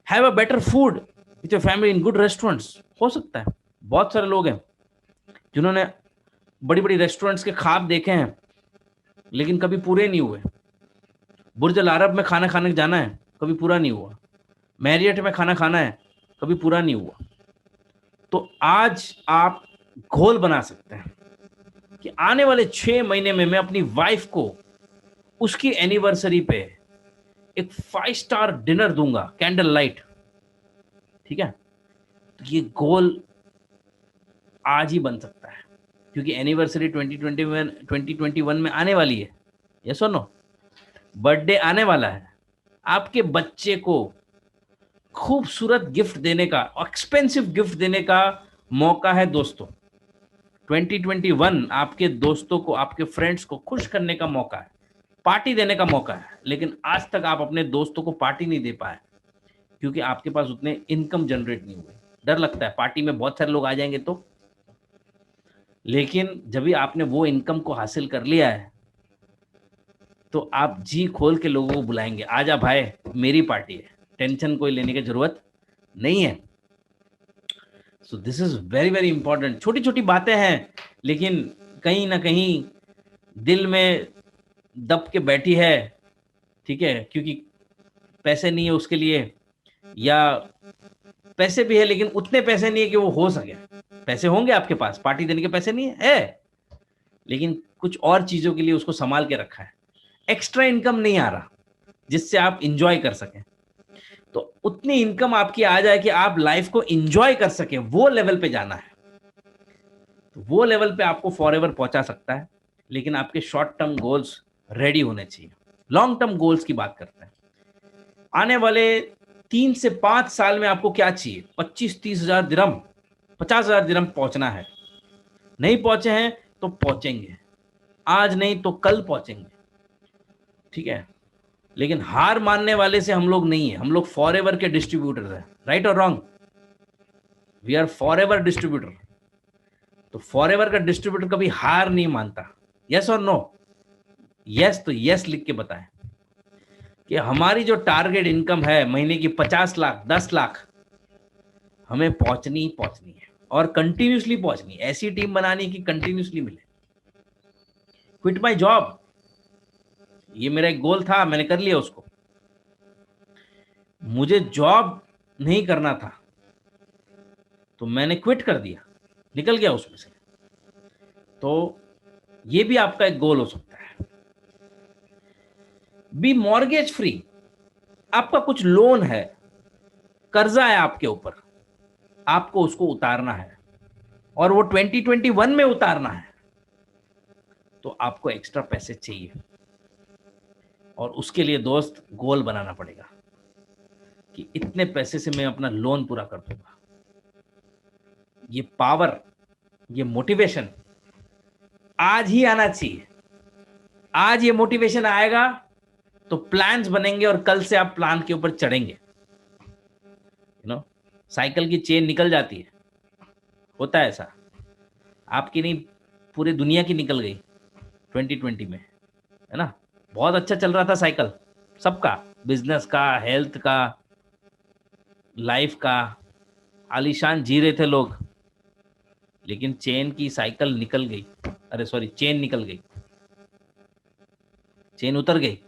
Have a better food with your family in good restaurants. हो सकता है बहुत सारे लोग हैं जिन्होंने बड़ी बड़ी रेस्टोरेंट्स के ख्वाब देखे हैं लेकिन कभी पूरे नहीं हुए। बुर्ज अल अरब में खाना खाने जाना है, कभी पूरा नहीं हुआ। मैरियट में खाना खाना है, कभी पूरा नहीं हुआ। तो आज आप गोल बना सकते हैं कि आने वाले 6 महीने में मैं अपनी वाइफ को उसकी एनिवर्सरी पे एक 5 स्टार डिनर दूंगा, कैंडल लाइट। ठीक है, तो ये गोल आज ही बन सकता है क्योंकि एनिवर्सरी 2021 में आने वाली है। यस और नो? बर्थडे आने वाला है। आपके बच्चे को खूबसूरत गिफ्ट देने का, एक्सपेंसिव गिफ्ट देने का मौका है दोस्तों। 2021 आपके दोस्तों को, आपके फ्रेंड्स को खुश करने का मौका है, पार्टी देने का मौका है। लेकिन आज तक आप अपने दोस्तों को पार्टी नहीं दे पाए क्योंकि आपके पास उतने इनकम जनरेट नहीं हुए। डर लगता है पार्टी में बहुत सारे लोग आ जाएंगे तो। लेकिन जब भी आपने वो इनकम को हासिल कर लिया है तो आप जी खोल के लोगों को बुलाएंगे, आजा भाई मेरी पार्टी है, टेंशन कोई लेने की जरूरत नहीं है। So this is very very important. छोटी छोटी बातें हैं लेकिन कहीं ना कहीं दिल में दब के बैठी है। ठीक है, क्योंकि पैसे नहीं है उसके लिए, या पैसे भी है लेकिन उतने पैसे नहीं है कि वो हो सके। पैसे होंगे आपके पास, पार्टी देने के पैसे नहीं है, लेकिन कुछ और चीजों के लिए उसको संभाल के रखा है। एक्स्ट्रा इनकम नहीं आ रहा जिससे आप इंजॉय कर सकें। तो उतनी इनकम आपकी आ जाए कि आप लाइफ को इंजॉय कर सकें, वो लेवल पे जाना है। तो वो लेवल पे आपको फॉरएवर पहुंचा सकता है, लेकिन आपके शॉर्ट टर्म गोल्स रेडी होने चाहिए। लॉन्ग टर्म गोल्स की बात करते हैं। आने वाले 3 से 5 साल में आपको क्या चाहिए? 25-30 हजार दिरहम, 50 हजार दिरहम पहुंचना है। नहीं पहुंचे हैं तो पहुंचेंगे, आज नहीं तो कल पहुंचेंगे। ठीक है, लेकिन हार मानने वाले से हम लोग नहीं है, हम लोग फॉरएवर के डिस्ट्रीब्यूटर हैं। राइट और wrong? We are forever distributor. तो फॉरएवर का डिस्ट्रीब्यूटर कभी हार नहीं मानता। यस और नो? यस तो यस लिख के बताएं कि हमारी जो टारगेट इनकम है महीने की 50 लाख, 10 लाख, हमें पहुंचनी है और कंटिन्यूसली पहुंचनी। ऐसी टीम बनानी कि कंटिन्यूसली मिले। क्विट माई जॉब, ये मेरा एक गोल था, मैंने कर लिया उसको। मुझे जॉब नहीं करना था तो मैंने क्विट कर दिया, निकल गया उसमें से। तो ये भी आपका एक गोल हो सकता है। Be mortgage free. आपका कुछ लोन है, कर्जा है आपके ऊपर, आपको उसको उतारना है और वो 2021 में उतारना है। तो आपको एक्स्ट्रा पैसे चाहिए और उसके लिए दोस्त गोल बनाना पड़ेगा कि इतने पैसे से मैं अपना लोन पूरा कर दूंगा। ये पावर, ये मोटिवेशन आज ही आना चाहिए। आज ये मोटिवेशन आएगा तो प्लान्स बनेंगे और कल से आप प्लान के ऊपर चढ़ेंगे। साइकिल की चेन निकल जाती है, होता है ऐसा। आपकी नहीं, पूरी दुनिया की निकल गई 2020 में, है ना। बहुत अच्छा चल रहा था साइकिल सबका, बिजनेस का, हेल्थ का, लाइफ का, आलीशान जी रहे थे लोग। लेकिन चेन की साइकिल निकल गई, अरे सॉरी, चेन निकल गई, चेन उतर गई।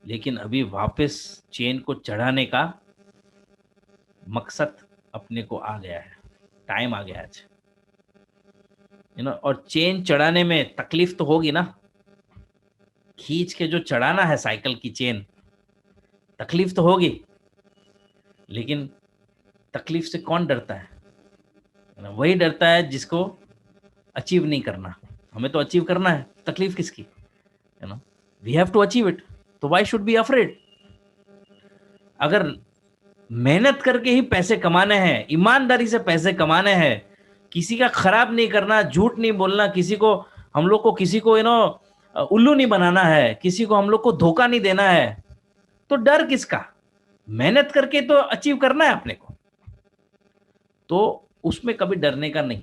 लेकिन अभी वापस चेन को चढ़ाने का मकसद अपने को आ गया है, टाइम आ गया आज। और चेन चढ़ाने में तकलीफ तो होगी ना, खींच के जो चढ़ाना है साइकिल की चेन, तकलीफ तो होगी। लेकिन तकलीफ से कौन डरता है ना? वही डरता है जिसको अचीव नहीं करना। हमें तो अचीव करना है, तकलीफ किसकी, है ना? We have to achieve it, तो व्हाई शुड बी अफ्रेड? अगर मेहनत करके ही पैसे कमाने हैं, ईमानदारी से पैसे कमाने हैं, किसी का खराब नहीं करना, झूठ नहीं बोलना, किसी को हम लोग को किसी को उल्लू नहीं बनाना है, किसी को हम लोग को धोखा नहीं देना है, तो डर किसका? मेहनत करके तो अचीव करना है अपने को, तो उसमें कभी डरने का नहीं।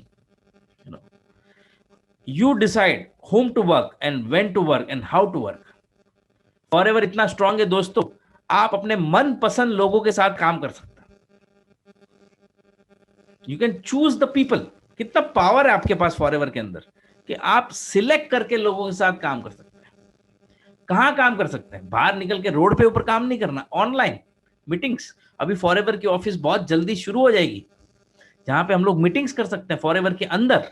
You decide whom to work and when to work and how to work. Forever इतना स्ट्रांग है दोस्तों, आप अपने मन पसंद लोगों के साथ काम कर सकते हैं। You can choose the people. कितना पावर है आपके पास फॉरएवर के अंदर कि आप सिलेक्ट करके लोगों के साथ काम कर सकते हैं। कहां काम कर सकते हैं? बाहर निकल के रोड पे ऊपर काम नहीं करना, ऑनलाइन मीटिंग्स। अभी फॉरएवर की ऑफिस बहुत जल्दी शुरू हो जाएगी, जहां पे हम लोग मीटिंग्स कर सकते हैं फॉरएवर के अंदर,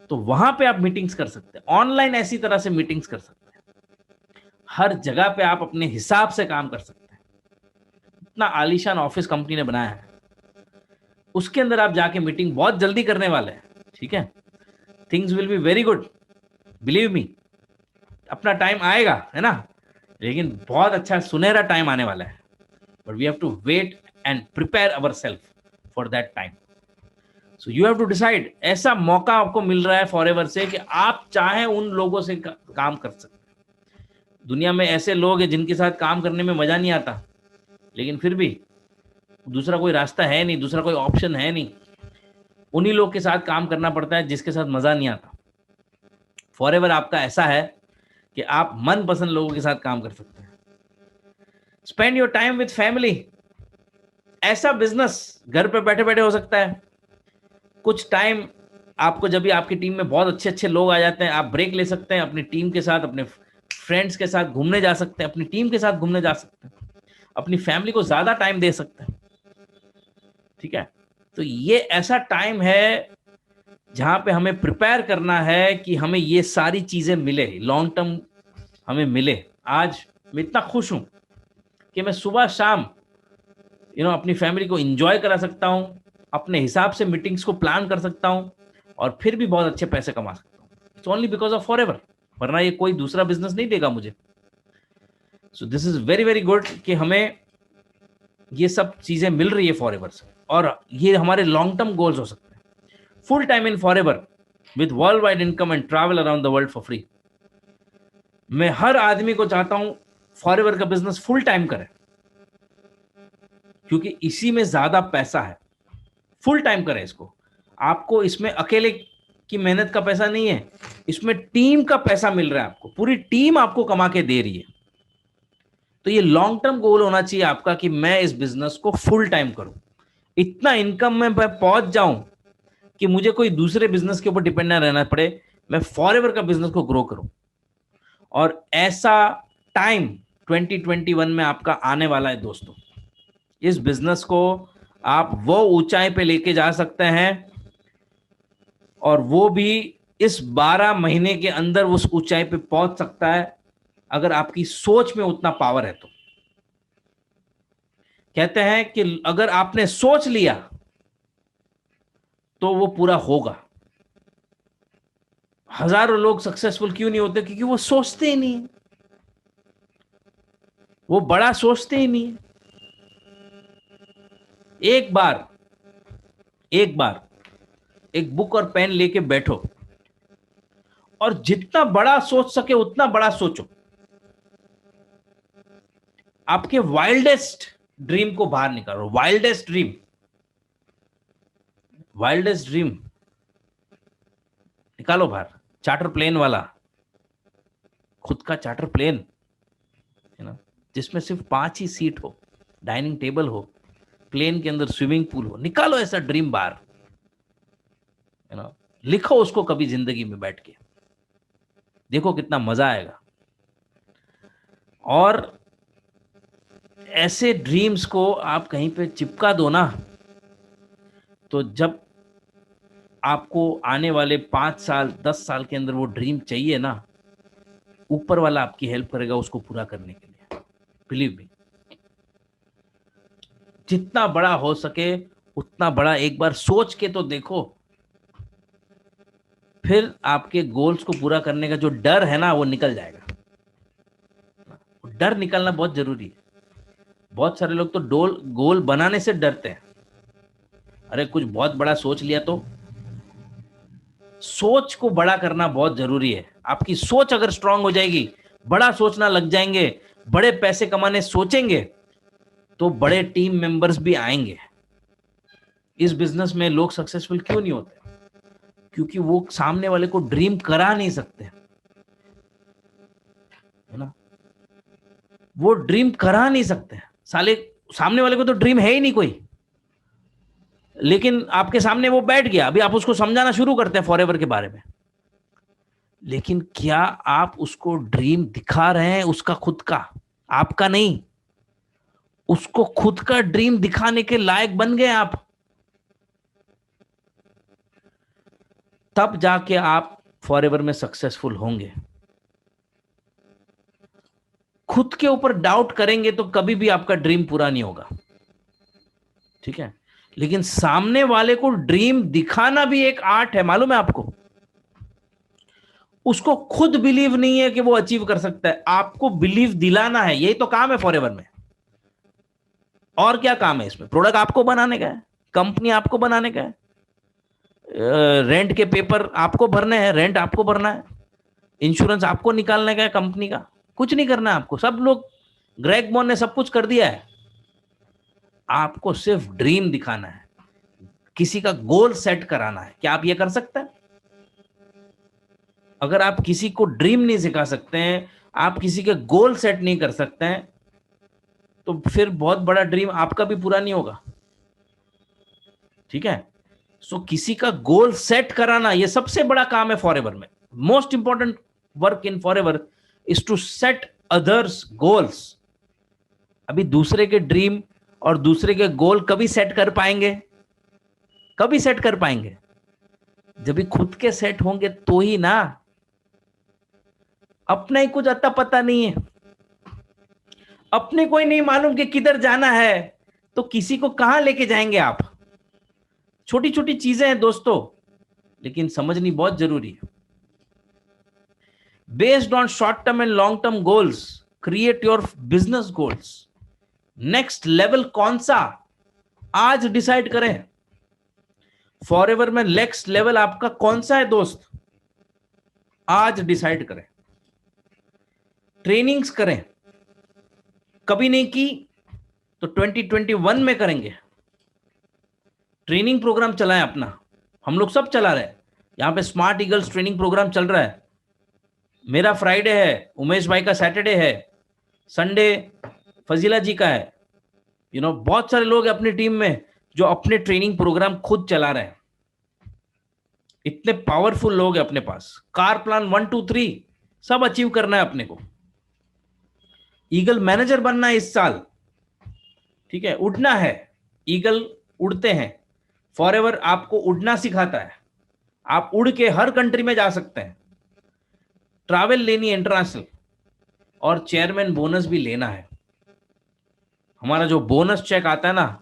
तो वहां पे आप मीटिंग्स कर सकते हैं, ऑनलाइन ऐसी तरह से मीटिंग्स कर सकते हैं। हर जगह पे आप अपने हिसाब से काम कर सकते हैं। इतना आलीशान ऑफिस कंपनी ने बनाया है, उसके अंदर आप जाके मीटिंग बहुत जल्दी करने वाले हैं, ठीक है? Things will be very good, believe me. अपना टाइम आएगा, है ना, लेकिन बहुत अच्छा सुनहरा टाइम आने वाला है, but we have to wait and prepare our self for that time. So you have to decide. ऐसा मौका आपको मिल रहा है फॉरएवर से कि आप चाहे उन लोगों से काम कर सकते हैं। दुनिया में ऐसे लोग हैं जिनके साथ काम करने में मजा नहीं आता, लेकिन फिर भी दूसरा कोई रास्ता है नहीं, दूसरा कोई ऑप्शन है नहीं, उन्हीं लोग के साथ काम करना पड़ता है जिसके साथ मजा नहीं आता। फॉरएवर आपका ऐसा है कि आप मनपसंद लोगों के साथ काम कर सकते हैं। Spend your time with family. ऐसा बिजनेस घर पे बैठे बैठे हो सकता है। कुछ टाइम आपको, जब भी आपकी टीम में बहुत अच्छे अच्छे लोग आ जाते हैं, आप ब्रेक ले सकते हैं, अपनी टीम के साथ, अपने फ्रेंड्स के साथ घूमने जा सकते हैं, अपनी टीम के साथ घूमने जा सकते हैं, अपनी फैमिली को ज्यादा टाइम दे सकते हैं, ठीक है? तो ये ऐसा टाइम है जहां पे हमें प्रिपेयर करना है कि हमें ये सारी चीजें मिले, लॉन्ग टर्म हमें मिले। आज मैं इतना खुश हूं कि मैं सुबह शाम अपनी फैमिली को एंजॉय करा सकता हूं, अपने हिसाब से मीटिंग्स को प्लान कर सकता हूं, और फिर भी बहुत अच्छे पैसे कमा सकता हूं। It's only because of forever, वरना ये कोई दूसरा बिजनेस नहीं देगा मुझे। सो this is very very good कि हमें ये सब चीजें मिल रही है फॉरएवर से, और ये हमारे लॉन्ग टर्म गोल्स हो सकते हैं। Full time in forever with world wide income and travel around the world for free. मैं हर आदमी को चाहता हूं फॉरएवर का बिजनेस फुल टाइम करे, क्योंकि इसी में ज्यादा पैसा है। फुल टाइम करें इसको। आपको इसमें अकेले की मेहनत का पैसा नहीं है, इसमें टीम का पैसा मिल रहा है आपको, पूरी टीम आपको कमा के दे रही है। तो ये लॉन्ग टर्म गोल होना चाहिए आपका कि मैं इस बिजनेस को फुल टाइम करूं, इतना इनकम में मैं पहुंच जाऊं कि मुझे कोई दूसरे बिजनेस के ऊपर डिपेंड ना रहना पड़े, मैं फॉरएवर का बिजनेस को ग्रो करूं। और ऐसा टाइम 2021 में आपका आने वाला है दोस्तों। इस बिजनेस को आप वो ऊंचाई पे लेके जा सकते हैं, और वो भी इस 12 महीने के अंदर उस ऊंचाई पे पहुंच सकता है, अगर आपकी सोच में उतना पावर है तो। कहते हैं कि अगर आपने सोच लिया तो वो पूरा होगा। हजारों लोग सक्सेसफुल क्यों नहीं होते? क्योंकि वो सोचते ही नहीं है, वो बड़ा सोचते ही नहीं है। एक बार एक बुक और पेन लेके बैठो, और जितना बड़ा सोच सके उतना बड़ा सोचो। आपके वाइल्डेस्ट ड्रीम को बाहर निकालो। वाइल्डेस्ट ड्रीम निकालो बाहर। चार्टर प्लेन वाला, खुद का चार्टर प्लेन, है ना, जिसमें सिर्फ 5 ही सीट हो, डाइनिंग टेबल हो, प्लेन के अंदर स्विमिंग पूल हो। निकालो ऐसा ड्रीम बाहर, है ना, लिखो उसको कभी जिंदगी में बैठ के, देखो कितना मजा आएगा। और ऐसे ड्रीम्स को आप कहीं पे चिपका दो ना, तो जब आपको आने वाले 5 साल 10 साल के अंदर वो ड्रीम चाहिए ना, ऊपर वाला आपकी हेल्प करेगा उसको पूरा करने के लिए, बिलीव मी। जितना बड़ा हो सके उतना बड़ा एक बार सोच के तो देखो। फिर आपके गोल्स को पूरा करने का जो डर है ना वो निकल जाएगा। डर निकलना बहुत जरूरी है। बहुत सारे लोग तो गोल बनाने से डरते हैं। अरे कुछ बहुत बड़ा सोच लिया तो। सोच को बड़ा करना बहुत जरूरी है। आपकी सोच अगर स्ट्रांग हो जाएगी, बड़ा सोचना लग जाएंगे, बड़े पैसे कमाने सोचेंगे, तो बड़े टीम मेंबर्स भी आएंगे। इस बिजनेस में लोग सक्सेसफुल क्यों नहीं होते? क्योंकि वो सामने वाले को ड्रीम करा नहीं सकते, है ना। वो ड्रीम करा नहीं सकते साले। सामने वाले को तो ड्रीम है ही नहीं कोई, लेकिन आपके सामने वो बैठ गया, अभी आप उसको समझाना शुरू करते हैं फॉरएवर के बारे में। लेकिन क्या आप उसको ड्रीम दिखा रहे हैं उसका खुद का, आपका नहीं? उसको खुद का ड्रीम दिखाने के लायक बन गए आप, तब जाके आप फॉरएवर में सक्सेसफुल होंगे। खुद के ऊपर डाउट करेंगे तो कभी भी आपका ड्रीम पूरा नहीं होगा, ठीक है। लेकिन सामने वाले को ड्रीम दिखाना भी एक आर्ट है, मालूम है आपको। उसको खुद बिलीव नहीं है कि वो अचीव कर सकता है, आपको बिलीव दिलाना है। यही तो काम है फॉरएवर में। और क्या काम है इसमें? प्रोडक्ट आपको बनाने का है, कंपनी आपको बनाने का है, रेंट के पेपर आपको भरने हैं, रेंट आपको भरना है, इंश्योरेंस आपको निकालने का है कंपनी का। कुछ नहीं करना है आपको, सब लोग, ग्रेग बॉन ने सब कुछ कर दिया है। आपको सिर्फ ड्रीम दिखाना है, किसी का गोल सेट कराना है। क्या आप ये कर सकते हैं? अगर आप किसी को ड्रीम नहीं सिखा सकते हैं, आप किसी के गोल सेट नहीं कर सकते हैं, तो फिर बहुत बड़ा ड्रीम आपका भी पूरा नहीं होगा, ठीक है। सो किसी का गोल सेट कराना ये सबसे बड़ा काम है फॉरएवर में। Most important work in forever is to set others goals. अभी दूसरे के ड्रीम और दूसरे के गोल कभी सेट कर पाएंगे? कभी सेट कर पाएंगे? जब भी खुद के सेट होंगे तो ही ना। अपना ही कुछ अता पता नहीं है, अपने को ही नहीं मालूम कि किधर जाना है, तो किसी को कहां लेके जाएंगे आप? छोटी छोटी चीजें हैं दोस्तों, लेकिन समझनी बहुत जरूरी है। Based on short term and long term goals create your business goals. Next level कौन सा, आज डिसाइड करें। फॉरएवर में नेक्स्ट लेवल आपका कौन सा है दोस्त, आज डिसाइड करें। ट्रेनिंग्स करें, कभी नहीं की तो 2021 में करेंगे। ट्रेनिंग प्रोग्राम चलाएं अपना, हम लोग सब चला रहे हैं। यहां पे स्मार्ट ईगल्स ट्रेनिंग प्रोग्राम चल रहा है। मेरा फ्राइडे है, उमेश भाई का सैटरडे है, संडे फजीला जी का है। बहुत सारे लोग अपनी टीम में जो अपने ट्रेनिंग प्रोग्राम खुद चला रहे हैं। इतने पावरफुल लोग हैं अपने पास। कार प्लान 1 2 3 सब अचीव करना है अपने को। ईगल मैनेजर बनना है इस साल, ठीक है। उड़ना है, ईगल उड़ते हैं। फॉरएवर आपको उड़ना सिखाता है। आप उड़ के हर कंट्री में जा सकते हैं। ट्रैवल लेनी है इंटरनेशनल, और चेयरमैन बोनस भी लेना है। हमारा जो बोनस चेक आता है ना,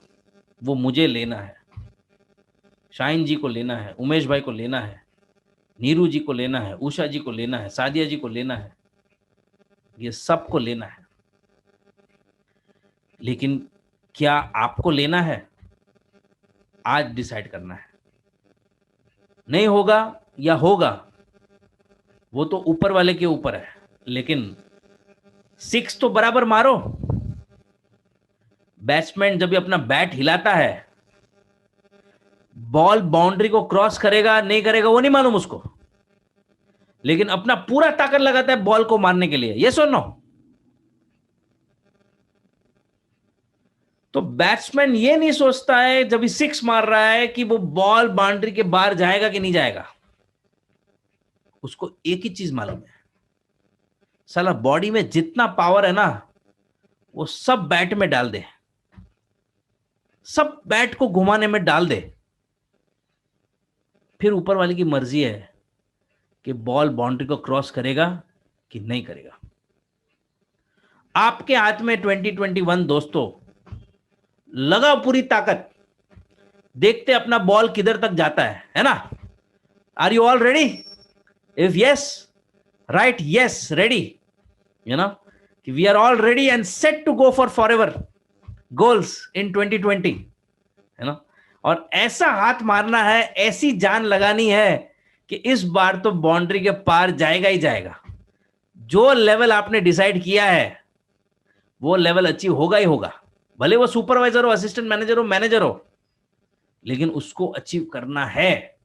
वो मुझे लेना है, शाहीन जी को लेना है, उमेश भाई को लेना है, नीरू जी को लेना है, उषा जी को लेना है, सादिया जी को लेना है, ये सबको लेना है। लेकिन क्या आपको लेना है? आज डिसाइड करना है। नहीं होगा या होगा वो तो ऊपर वाले के ऊपर है, लेकिन 6 तो बराबर मारो। बैट्समैन जब भी अपना बैट हिलाता है, बॉल बाउंड्री को क्रॉस करेगा नहीं करेगा वो नहीं मालूम उसको, लेकिन अपना पूरा ताकत लगाता है बॉल को मारने के लिए। ये सुनो, तो बैट्समैन ये नहीं सोचता है जब 6 मार रहा है कि वो बॉल बाउंड्री के बाहर जाएगा कि नहीं जाएगा। उसको एक ही चीज मालूम है, साला बॉडी में जितना पावर है ना वो सब बैट में डाल दे, सब बैट को घुमाने में डाल दे। फिर ऊपर वाले की मर्जी है कि बॉल बाउंड्री को क्रॉस करेगा कि नहीं करेगा। आपके हाथ में 2021 दोस्तों, लगाओ पूरी ताकत, देखते अपना बॉल किधर तक जाता है ना? Are you all ready? If yes, right yes, ready, you know, we are all ready and set to go for forever goals in 2020, है ना? और ऐसा हाथ मारना है, ऐसी जान लगानी है कि इस बार तो बाउंड्री के पार जाएगा ही जाएगा। जो लेवल आपने डिसाइड किया है वो लेवल अचीव होगा ही होगा, भले वो सुपरवाइजर हो, असिस्टेंट मैनेजर हो, मैनेजर हो, लेकिन उसको अचीव करना है,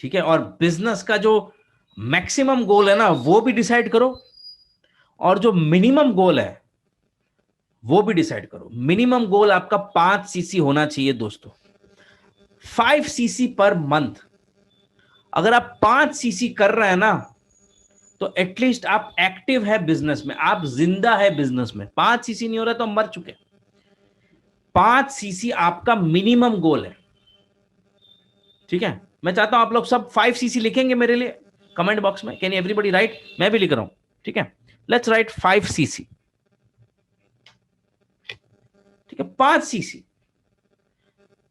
ठीक है? और बिजनेस का जो मैक्सिमम गोल है ना वो भी डिसाइड करो, और जो मिनिमम गोल है वो भी डिसाइड करो। मिनिमम गोल आपका 5 सीसी होना चाहिए दोस्तों, 5 सीसी पर मंथ। अगर आप 5 सीसी कर रहे हैं ना तो एटलीस्ट आप एक्टिव है बिजनेस में, आप जिंदा है बिजनेस में। 5 सीसी नहीं हो रहा तो मर चुके। 5 सीसी आपका मिनिमम गोल है, ठीक है? मैं चाहता हूं आप लोग सब 5 सीसी लिखेंगे मेरे लिए कमेंट बॉक्स में। Can everybody right? मैं भी लिख रहा हूं, ठीक है? लेट्स राइट 5 सीसी, ठीक है? 5 सीसी,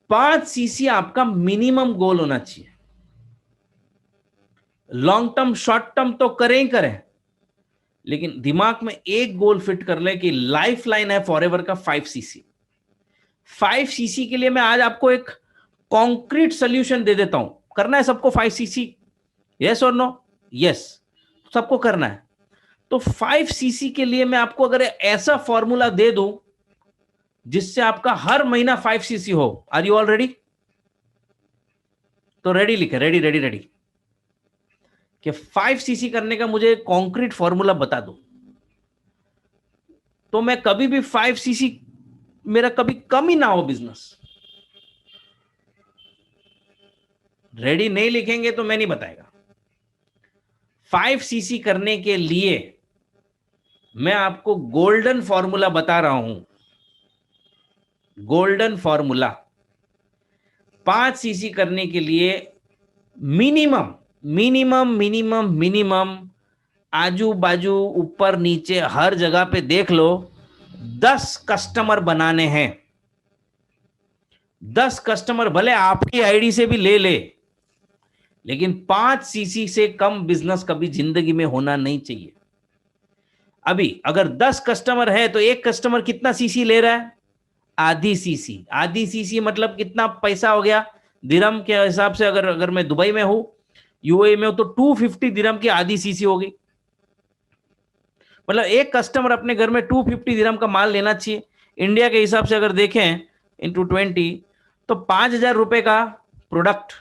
5 सीसी आपका मिनिमम गोल होना चाहिए। लॉन्ग टर्म शॉर्ट टर्म तो करें ही करें, लेकिन दिमाग में एक गोल फिट कर ले कि लाइफ लाइन है फॉरएवर का 5 सीसी। 5 सीसी के लिए मैं आज आपको एक कॉन्क्रीट सोल्यूशन दे देता हूं। करना है सबको 5 सीसी? यस और नो? यस, सबको करना है। तो 5 सीसी के लिए मैं आपको अगर ऐसा फॉर्मूला दे दूं जिससे आपका हर महीना 5 सीसी हो, आर यू ऑल रेडी? तो रेडी लिखे, रेडी रेडी रेडी, कि 5 सीसी करने का मुझे कॉन्क्रीट फॉर्मूला बता दो, तो मैं कभी भी 5 सीसी, मेरा कभी कम ही ना हो बिजनेस। रेडी नहीं लिखेंगे तो मैं नहीं बताएगा। 5 सीसी करने के लिए मैं आपको गोल्डन फॉर्मूला बता रहा हूं, गोल्डन फॉर्मूला। 5 सीसी करने के लिए मिनिमम मिनिमम मिनिमम मिनिमम आजू बाजू ऊपर नीचे हर जगह पे देख लो 10 कस्टमर बनाने हैं। 10 कस्टमर भले आपकी आईडी से भी ले ले, लेकिन 5 सीसी से कम बिजनेस कभी जिंदगी में होना नहीं चाहिए। अभी अगर 10 कस्टमर है तो एक कस्टमर कितना सीसी ले रहा है? आधी सीसी। आधी सीसी मतलब कितना पैसा हो गया दिरहम के हिसाब से? अगर अगर मैं दुबई में हूं, यूएई में हूं, तो 250 दिरहम की आधी सीसी होगी। मतलब एक कस्टमर अपने घर में 250 दिरहम का माल लेना चाहिए। इंडिया के हिसाब से अगर देखें इंटू 20 तो 5,000 रुपए का प्रोडक्ट,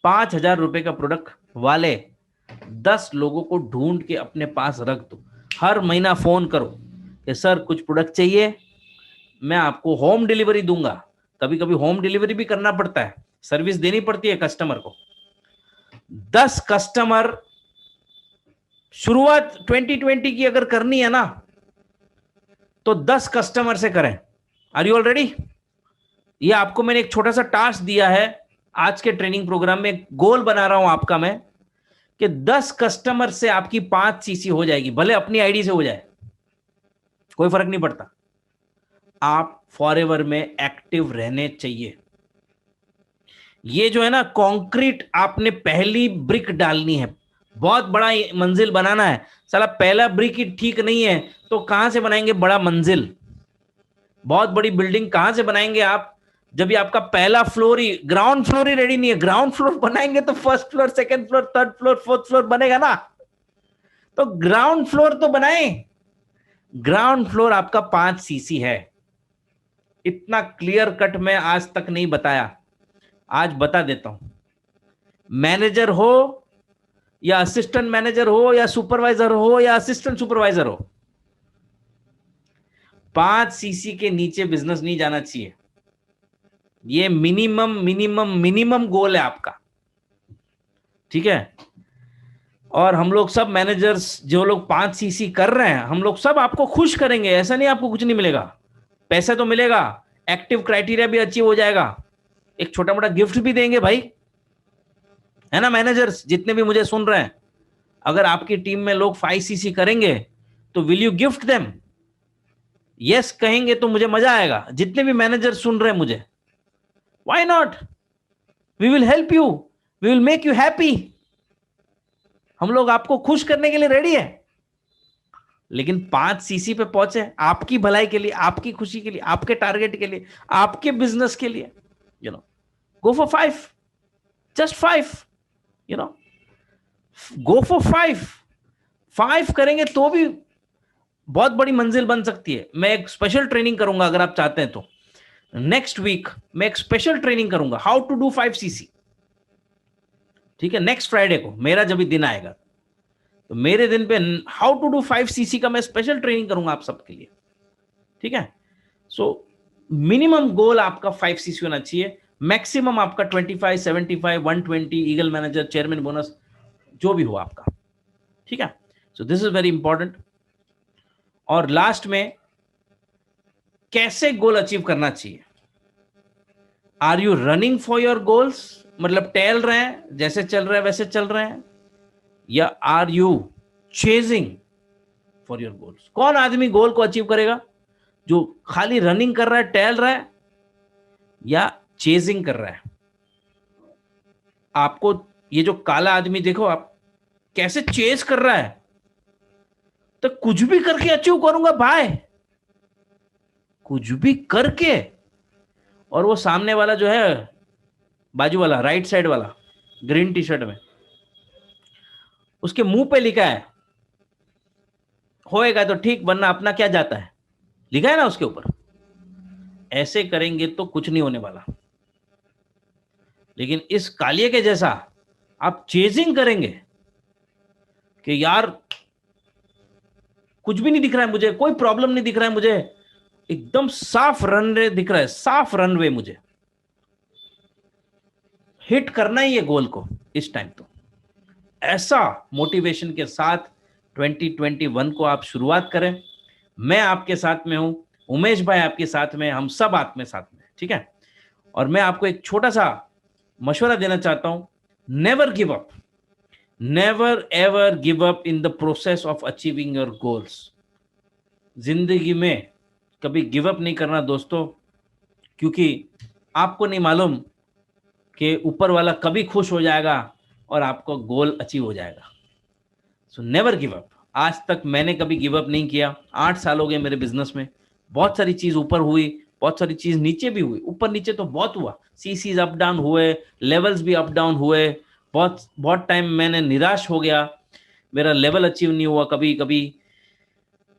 5,000 रुपए का प्रोडक्ट वाले 10 लोगों को ढूंढ के अपने पास रख दो। हर महीना फोन करो कि सर कुछ प्रोडक्ट चाहिए, मैं आपको होम डिलीवरी दूंगा। कभी कभी होम डिलीवरी भी करना पड़ता है, सर्विस देनी पड़ती है कस्टमर को। 10 कस्टमर शुरुआत 2020 की अगर करनी है ना तो 10 कस्टमर से करें। Are you all ready? ये आपको मैंने एक छोटा सा टास्क दिया है आज के ट्रेनिंग प्रोग्राम में। गोल बना रहा हूं आपका मैं कि 10 कस्टमर से आपकी 5 सीसी हो जाएगी, भले अपनी आईडी से हो जाए, कोई फर्क नहीं पड़ता। आप फॉरएवर में एक्टिव रहने चाहिए। ये जो है ना कंक्रीट, आपने पहली ब्रिक डालनी है। बहुत बड़ा मंजिल बनाना है, साला पहला ब्रिक ही ठीक नहीं है तो कहां से बनाएंगे बड़ा मंजिल? बहुत बड़ी बिल्डिंग कहां से बनाएंगे आप जब ये आपका पहला फ्लोर ही, ग्राउंड फ्लोर ही रेडी नहीं है? ग्राउंड फ्लोर बनाएंगे तो first floor, second floor, third floor, fourth floor बनेगा ना। तो ग्राउंड फ्लोर तो बनाएं। ग्राउंड फ्लोर आपका 5 सीसी है। इतना क्लियर कट मैं आज तक नहीं बताया, आज बता देता हूं। मैनेजर हो या असिस्टेंट मैनेजर हो या सुपरवाइजर हो या असिस्टेंट सुपरवाइजर हो, 5 सीसी के नीचे बिजनेस नहीं जाना चाहिए। ये मिनिमम मिनिमम मिनिमम गोल है आपका, ठीक है? और हम लोग सब मैनेजर्स जो लोग 5 सीसी कर रहे हैं, हम लोग सब आपको खुश करेंगे। ऐसा नहीं आपको कुछ नहीं मिलेगा, पैसे तो मिलेगा, एक्टिव क्राइटेरिया भी अचीव हो जाएगा, एक छोटा मोटा गिफ्ट भी देंगे भाई, है ना? मैनेजर्स जितने भी मुझे सुन रहे हैं, अगर आपकी टीम में लोग 5 सीसी करेंगे तो will you gift them? Yes कहेंगे तो मुझे मजा आएगा। जितने भी मैनेजर सुन रहे हैं मुझे, why not, we will help you, we will make you happy. हम लोग आपको खुश करने के लिए रेडी है। लेकिन 5 सीसी पे पहुंचे आपकी भलाई के लिए, आपकी खुशी के लिए, आपके टारगेट के लिए, आपके बिजनेस के लिए, you know, go for 5, just 5, you know, go for 5 करेंगे तो भी बहुत बड़ी मंजिल बन सकती है। मैं एक स्पेशल ट्रेनिंग करूंगा, अगर आप चाहते हैं तो नेक्स्ट वीक मैं एक स्पेशल ट्रेनिंग करूंगा, हाउ टू डू 5 सीसी। ठीक है, नेक्स्ट फ्राइडे को मेरा जब भी दिन आएगा, तो मेरे दिन पे हाउ टू डू 5 सीसी का मैं स्पेशल ट्रेनिंग करूंगा आप सबके लिए। ठीक है, सो मिनिमम गोल आपका 5 सीसी होना चाहिए, मैक्सिमम आपका 25, 75, 120, ईगल मैनेजर, चेयरमैन बोनस, जो भी हो आपका। ठीक है, so this is very important. और लास्ट में, कैसे गोल अचीव करना चाहिए? Are you running for your goals, मतलब टहल रहे हैं, जैसे चल रहे हैं वैसे चल रहे हैं, या are you chasing for your goals? कौन आदमी गोल को अचीव करेगा? जो खाली रनिंग कर रहा है, टहल रहा है, या चेजिंग कर रहा है? आपको ये जो काला आदमी देखो आप, कैसे चेज कर रहा है, तो कुछ भी करके अचीव करूंगा भाई, कुछ भी करके। और वो सामने वाला जो है, बाजू वाला, राइट साइड वाला, ग्रीन टी शर्ट में, उसके मुंह पे लिखा है होएगा तो ठीक, वरना अपना क्या जाता है, लिखा है ना उसके ऊपर। ऐसे करेंगे तो कुछ नहीं होने वाला। लेकिन इस कालिए के जैसा आप चेजिंग करेंगे कि यार कुछ भी नहीं दिख रहा है मुझे, कोई प्रॉब्लम नहीं दिख रहा है मुझे, एकदम साफ रनवे दिख रहा है, साफ रनवे, मुझे हिट करना ही है गोल को इस टाइम। तो ऐसा मोटिवेशन के साथ 2021 को आप शुरुआत करें। मैं आपके साथ में हूं, उमेश भाई आपके साथ में, हम सब आत्मे साथ में। ठीक है, और मैं आपको एक छोटा सा मशवरा देना चाहता हूं, never give up, never ever give up in the process of achieving your goals. जिंदगी में कभी गिव अप नहीं करना दोस्तों, क्योंकि आपको नहीं मालूम कि ऊपर वाला कभी खुश हो जाएगा और आपको गोल अचीव हो जाएगा। So never give up. आज तक मैंने कभी गिव अप नहीं किया। 8 साल हो गए मेरे बिजनेस में, बहुत सारी चीज ऊपर हुई, बहुत सारी चीज नीचे भी हुई, ऊपर नीचे तो बहुत हुआ, सीसीज अप डाउन हुए, लेवल्स भी अप डाउन हुए, बहुत बहुत टाइम मैंने निराश हो गया, मेरा लेवल अचीव नहीं हुआ कभी कभी।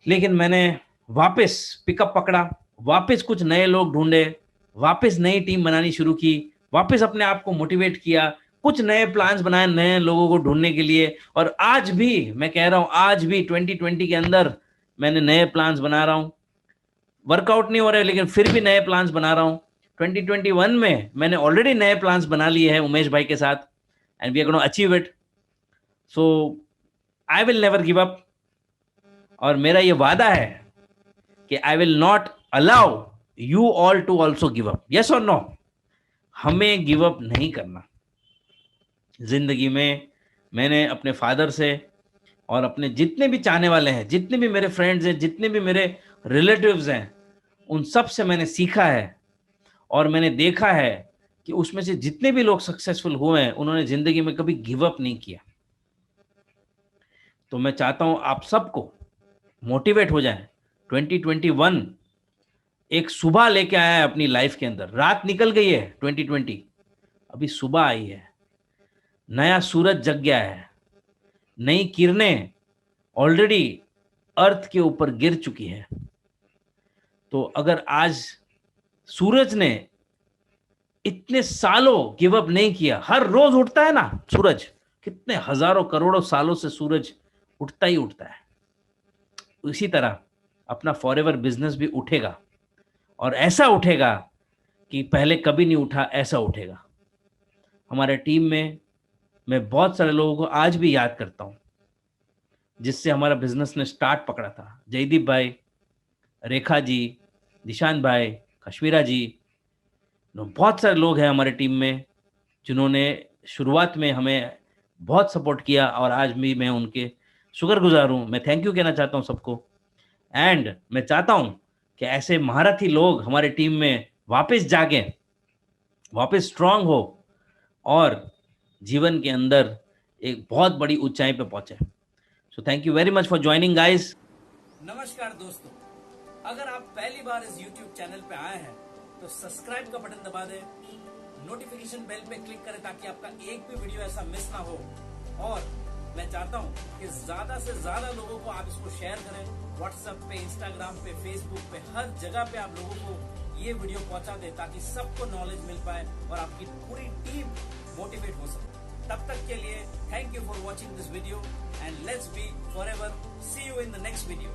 लेकिन मैंने वापस पिकअप पकड़ा, वापस कुछ नए लोग ढूंढे, वापस नई टीम बनानी शुरू की, वापस अपने आप को मोटिवेट किया, कुछ नए प्लान्स बनाए नए लोगों को ढूंढने के लिए। और आज भी मैं कह रहा हूं, आज भी 2020 के अंदर मैंने नए प्लान्स बना रहा हूं। वर्कआउट नहीं हो रहे लेकिन फिर भी नए प्लान्स बना रहा हूं। 2021 में मैंने ऑलरेडी नए प्लान्स बना लिए हैं उमेश भाई के साथ, and we are gonna achieve it. So I will never give up, और मेरा ये वादा है कि I will not allow you all to also give up. Yes और नो? हमें गिव अप नहीं करना। जिंदगी में मैंने अपने फादर से और अपने जितने भी चाहने वाले हैं, जितने भी मेरे फ्रेंड्स हैं, जितने भी मेरे रिलेटिव्स हैं, उन सब से मैंने सीखा है और मैंने देखा है कि उसमें से जितने भी लोग सक्सेसफुल हुए हैं, उन्होंने जिंदगी में कभी गिव अप नहीं किया। तो मैं चाहता हूं आप सबको मोटिवेट हो जाए। 2021 एक सुबह लेके आया है अपनी लाइफ के अंदर। रात निकल गई है 2020, अभी सुबह आई है, नया सूरज जग गया है, नई किरणें ऑलरेडी अर्थ के ऊपर गिर चुकी है। तो अगर आज सूरज ने इतने सालों गिव अप नहीं किया, हर रोज उठता है ना सूरज, कितने हजारों करोड़ों सालों से सूरज उठता ही उठता है, इसी तरह अपना फॉरएवर बिजनेस भी उठेगा, और ऐसा उठेगा कि पहले कभी नहीं उठा, ऐसा उठेगा। हमारे टीम में मैं बहुत सारे लोगों को आज भी याद करता हूं जिससे हमारा बिजनेस ने स्टार्ट पकड़ा था। जयदीप भाई, रेखा जी, निशान भाई, कश्मीरा जी, बहुत सारे लोग हैं हमारे टीम में जिन्होंने शुरुआत में हमें बहुत सपोर्ट किया, और आज भी मैं उनके शुक्रगुजार हूं। मैं थैंक यू कहना चाहता हूं सबको। एंड मैं चाहता हूं कि ऐसे महारथी लोग हमारे टीम में वापस जागे, वापस स्ट्रांग हो और जीवन के अंदर एक बहुत बड़ी ऊंचाई पे पहुंचे। So thank you very much for joining guys. नमस्कार दोस्तों, अगर आप पहली बार इस YouTube चैनल पे आए हैं तो सब्सक्राइब का बटन दबा दें, नोटिफिकेशन बेल पे क्लिक करें ताकि आपका एक भी वीडियो ऐसा मिस ना हो। और मैं चाहता हूं कि ज्यादा से ज्यादा लोगों को आप इसको शेयर करें, व्हाट्सएप पे, इंस्टाग्राम पे, फेसबुक पे, हर जगह पे आप लोगों को ये वीडियो पहुंचा दें ताकि सबको नॉलेज मिल पाए और आपकी पूरी टीम मोटिवेट हो सके। तब तक के लिए thank you for watching this video and let's be forever. See you in the next video.